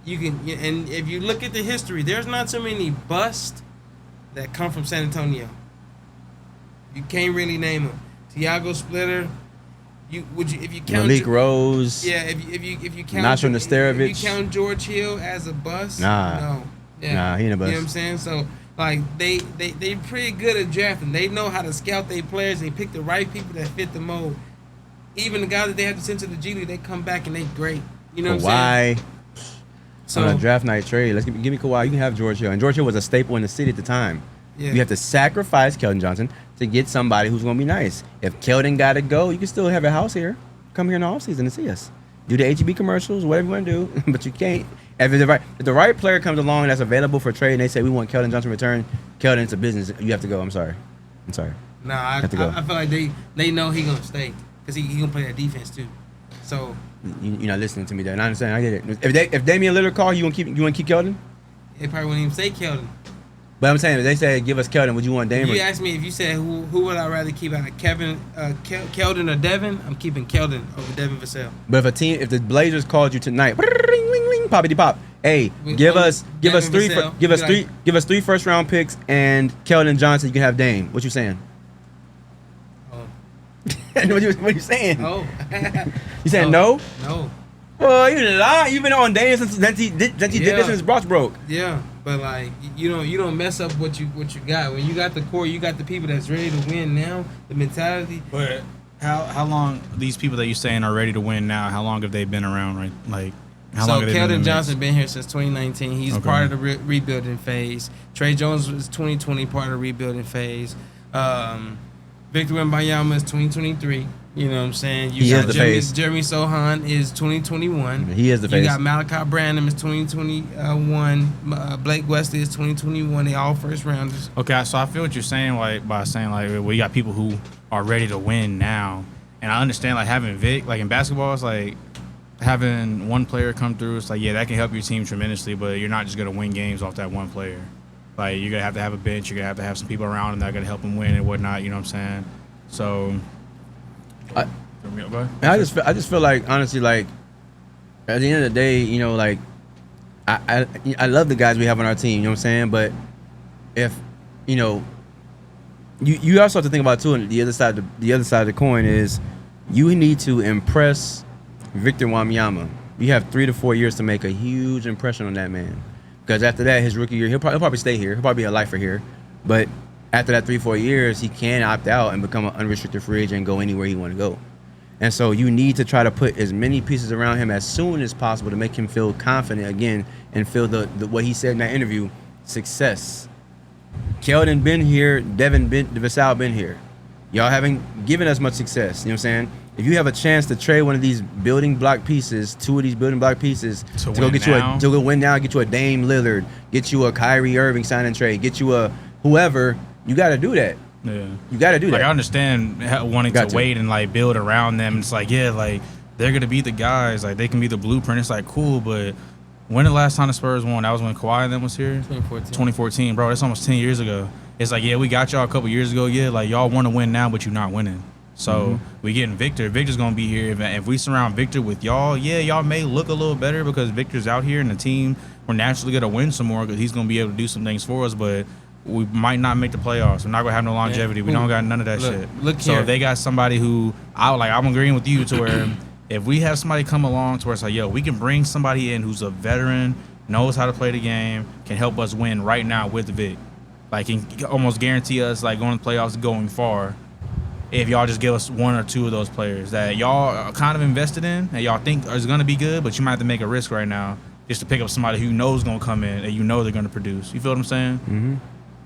you can. And if you look at the history, there's not so many busts that come from San Antonio. You can't really name them. Tiago Splitter. If you count Malik Rose. Yeah, if you count Nacho Nesterovic. If you count George Hill as a bust, Nah. no. Yeah. Nah, he ain't a bust. You know what I'm saying? So like they pretty good at drafting. They know how to scout their players. They pick the right people that fit the mold. Even the guys that they have to send to the G League, they come back and they great. You know what I'm saying? So on a draft night trade, give me Kawhi. You can have George Hill, and George Hill was a staple in the city at the time. Yeah. You have to sacrifice Keldon Johnson to get somebody who's going to be nice. If Keldon got to go, you can still have a house here. Come here in the offseason and see us. Do the HEB commercials, whatever you want to do, but you can't. If the right player comes along that's available for trade and they say we want Keldon Johnson return, Keldon, it's a business. You have to go. I'm sorry. Nah, I feel like they know he gonna stay because he gonna play that defense too. So You're not listening to me there. And I understand. I get it. If Damian Lillard call, you want to keep Keldon? they probably wouldn't even say Keldon. But I'm saying if they say give us Keldon, would you want Dame? If you ask me, if you said who would I rather keep out of Keldon or Devin, I'm keeping Keldon over Devin Vassell. But if the Blazers called you tonight, poppity pop, hey, give us three first round picks and Keldon Johnson, you can have Dame. What you saying? Oh. what you saying? Oh. You saying no? No. Well, you lie. You've been on Dame since he did this and his brought broke. Yeah, but like you don't mess up what you got. When you got the core, you got the people that's ready to win now. The mentality. But how long these people that you're saying are ready to win now? How long have they been around? Right, like how long have they been in the Keldon mix? Johnson been here since 2019. He's part of the rebuilding phase. Trey Jones was 2020, part of the rebuilding phase. Victor Wembanyama is 2023. You know what I'm saying? He is the phase. Jeremy Sohan is 2021. He is the phase. You got Malachi Branham is 2021. Blake Wesley is 2021. They all first rounders. Okay, so I feel what you're saying, like by saying like we got people who are ready to win now, and I understand like having Vic, like in basketball, it's like having one player come through. It's like yeah, that can help your team tremendously, but you're not just gonna win games off that one player. Like you're gonna have a bench. You're gonna have some people around him that are gonna help him win and whatnot. You know what I'm saying? So. I just feel like honestly, like at the end of the day, you know, like I love the guys we have on our team. You know what I'm saying? But if you know, you also have to think about too. And the other side of the coin is you need to impress Victor Wembanyama. You have 3 to 4 years to make a huge impression on that man. Because after that, his rookie year, he'll probably stay here. He'll probably be a lifer here. But after that 3-4 years, he can opt out and become an unrestricted free agent and go anywhere he want to go. And so you need to try to put as many pieces around him as soon as possible to make him feel confident again and feel the what he said in that interview, success. Keldon been here, Vassell been here. Y'all haven't given us much success. You know what I'm saying? If you have a chance to trade one of these building block pieces, 2 of these building block pieces to go win now, get you a Dame Lillard, get you a Kyrie Irving sign and trade, get you a whoever, you got to do that. Yeah, you got to do that. Like I understand wanting to wait and like build around them. It's like yeah, like they're gonna be the guys. Like they can be the blueprint. It's like cool, but when the last time the Spurs won? That was when Kawhi and them was here. 2014. 2014, bro. That's almost 10 years ago. it's like, yeah, we got y'all a couple years ago. Yeah, like y'all want to win now, but you're not winning. So we getting Victor. Victor's gonna be here. If we surround Victor with y'all, yeah, y'all may look a little better because Victor's out here and the team. We're naturally gonna win some more because he's gonna be able to do some things for us. But we might not make the playoffs. We're not gonna have no longevity. We don't got none of that shit. So if they got somebody who I'm agreeing with you to where if we have somebody come along to where it's like, yo, we can bring somebody in who's a veteran, knows how to play the game, can help us win right now with Vic. Like can almost guarantee us like going to the playoffs going far. If y'all just give us one or two of those players that y'all are kind of invested in and y'all think is going to be good, but you might have to make a risk right now just to pick up somebody who knows going to come in and you know they're going to produce. You feel what I'm saying? Mm-hmm.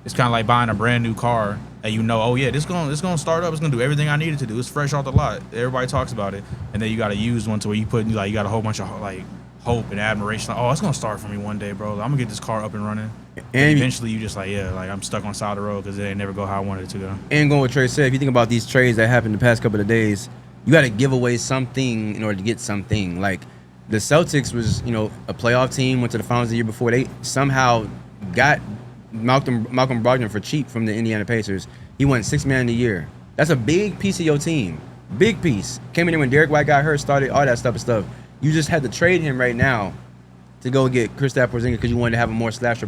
It's kind of like buying a brand new car and you know, oh yeah, this going to start up. It's going to do everything I need it to do. It's fresh off the lot. Everybody talks about it, and then you got to use one to where you got a whole bunch of like hope and admiration. Like, oh, it's going to start for me one day, bro. I'm going to get this car up and running. And eventually you just like, yeah, like I'm stuck on the side of the road because it ain't never go how I wanted it to go. And going with Trey said, if you think about these trades that happened the past couple of days, you got to give away something in order to get something. Like the Celtics was, a playoff team, went to the finals the year before. They somehow got Malcolm Brogdon for cheap from the Indiana Pacers. He won $6 million a year. That's a big piece of your team. Big piece. Came in there when Derek White got hurt, started all that stuff. You just had to trade him right now to go get Kristaps Porzingis because you wanted to have a more slasher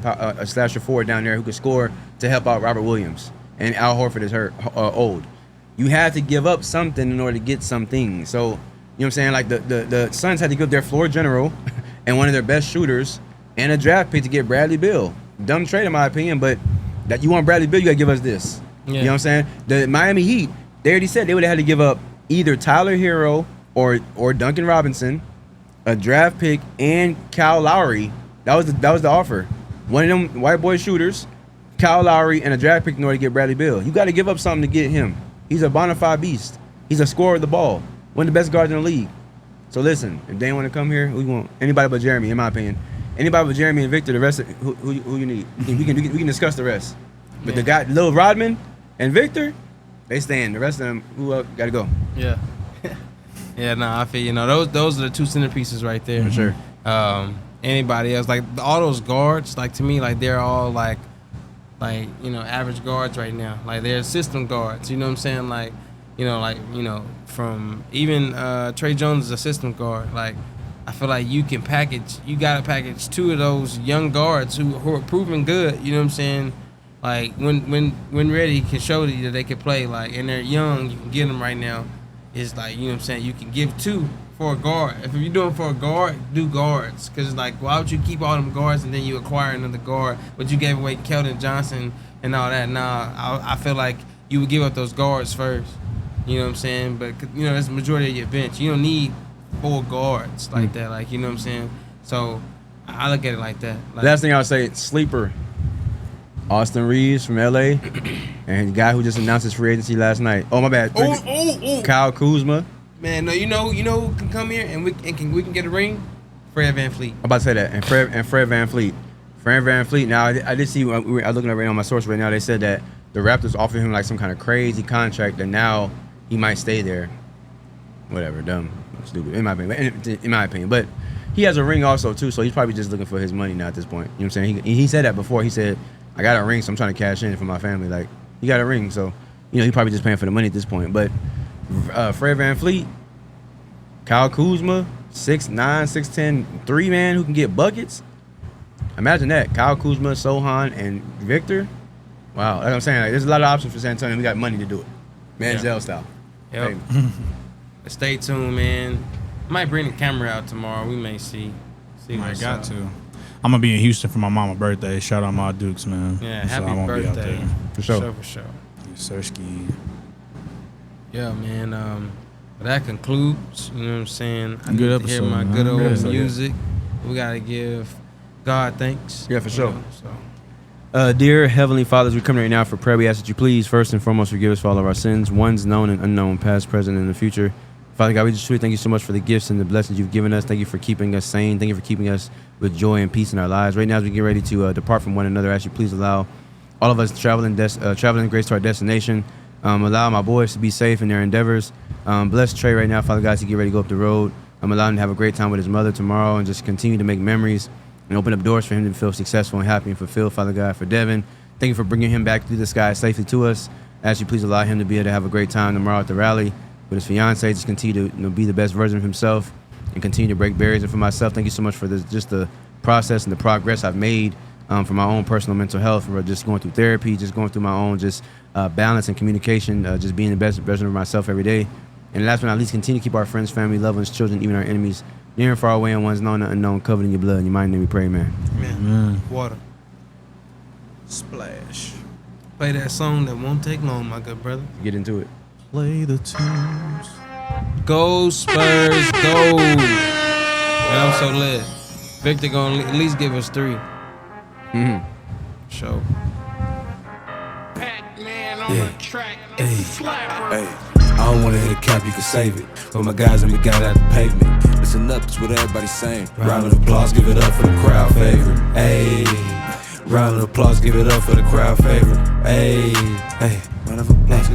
forward down there who could score to help out Robert Williams. And Al Horford is hurt, old. You had to give up something in order to get something. So, you know what I'm saying? Like the Suns had to give their floor general and one of their best shooters and a draft pick to get Bradley Beal. Dumb trade in my opinion, but that you want Bradley Beal, you got to give us this. Yeah. You know what I'm saying? The Miami Heat, they already said they would have had to give up either Tyler Hero or Duncan Robinson, a draft pick, and Kyle Lowry. That was the offer. One of them white boy shooters, Kyle Lowry, and a draft pick in order to get Bradley Beal. You got to give up something to get him. He's a bona fide beast. He's a scorer of the ball. One of the best guards in the league. So listen, if they want to come here, we want anybody but Jeremy, in my opinion. Anybody but Jeremy and Victor. The rest of who you need. We can discuss the rest. But the guy, Lil Rodman and Victor, they staying. The rest of them, who got to go. Yeah. Yeah, no, I feel those are the two centerpieces right there. For sure. Anybody else, like all those guards, like to me, like they're all like average guards right now. Like they're system guards. You know what I'm saying? Like, from even Trey Jones is a system guard. Like I feel like you gotta package two of those young guards who are proving good. You know what I'm saying? Like when ready, can show you that they can play. Like and they're young, you can get them right now. It's like, you know what I'm saying, you can give two for a guard. If you're doing for a guard, do guards. Because, like, why would you keep all them guards and then you acquire another guard, but you gave away Keldon Johnson and all that? Nah, I feel like you would give up those guards first. You know what I'm saying? But, that's the majority of your bench. You don't need 4 guards like that. Like, you know what I'm saying? So, I look at it like that. Like, last thing I'll say, sleeper. Austin Reeves from LA, and the guy who just announced his free agency last night. Oh my bad. Kyle Kuzma. Man, no, you know who can come here and we can get a ring? Fred VanVleet. I'm about to say that, and Fred VanVleet. Fred VanVleet. Now I did see. I'm looking at right now on my source right now. They said that the Raptors offered him like some kind of crazy contract, and now he might stay there. Whatever, dumb, stupid in my opinion. But he has a ring also too, so he's probably just looking for his money now at this point. You know what I'm saying? He said that before. He said, I got a ring, so I'm trying to cash in for my family. Like, he got a ring, so, he probably just paying for the money at this point. But Fred VanVleet, Kyle Kuzma, 6'9", 6'10", 3-man who can get buckets. Imagine that. Kyle Kuzma, Sohan, and Victor. Wow. Like I'm saying, like, there's a lot of options for San Antonio. We got money to do it. Manziel style. Yep. Stay tuned, man. Might bring the camera out tomorrow. We may see. I got to. I'm going to be in Houston for my mama's birthday. Shout out my Dukes, man. Yeah, happy birthday. For sure. For sure. Yes, Sirski. Yeah, man. That concludes. You know what I'm saying? I Good need to hear episode, my man. good old Good episode. music. We got to give God thanks. Yeah, for sure. So. Dear Heavenly Fathers, we come right now for prayer. We ask that you please, first and foremost, forgive us for all of our sins, ones known and unknown, past, present, and in the future. Father God, we just truly thank you so much for the gifts and the blessings you've given us. Thank you for keeping us sane. Thank you for keeping us with joy and peace in our lives. Right now, as we get ready to depart from one another, I ask you please allow all of us traveling grace to our destination. Allow my boys to be safe in their endeavors. Bless Trey right now, Father God, as he get ready to go up the road. Allow him to have a great time with his mother tomorrow and just continue to make memories and open up doors for him to feel successful and happy and fulfilled, Father God. For Devin, Thank you for bringing him back through the sky safely to us. Ask you please allow him to be able to have a great time tomorrow at the rally with his fiance. Just continue to be the best version of himself and continue to break barriers. And for myself, thank you so much for just the process and the progress I've made for my own personal mental health, for just going through therapy, just going through my own balance and communication, just being the best version of myself every day. And last but not least, continue to keep our friends, family, loved ones, children, even our enemies, near and far away, and ones known and unknown, covered in your blood. In your mighty name we pray, man. Man. Water. Splash. Play that song that won't take long, my good brother. Get into it. Play the tunes. Go Spurs, go! Man, I'm so lit. Victor gonna at least give us 3. Show. Hey, I don't wanna hit a cap, you can save it. But my guys and we got it at the pavement. Listen up, it's what everybody's saying. Round of applause, give it up for the crowd favorite. Hey, round of applause, give it up for the crowd favorite. Hey, round of applause.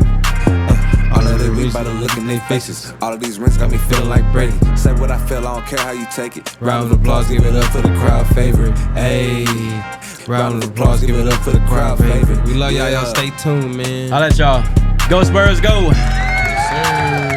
All of the reach by the look in their faces. All of these rings got me feeling like Brady. Say what I feel, I don't care how you take it. Round of applause, give it up for the crowd favorite. Hey, round of applause, give it up for the crowd favorite. We love y'all. Y'all stay tuned, man. I'll let y'all. Go Spurs, go! Sir.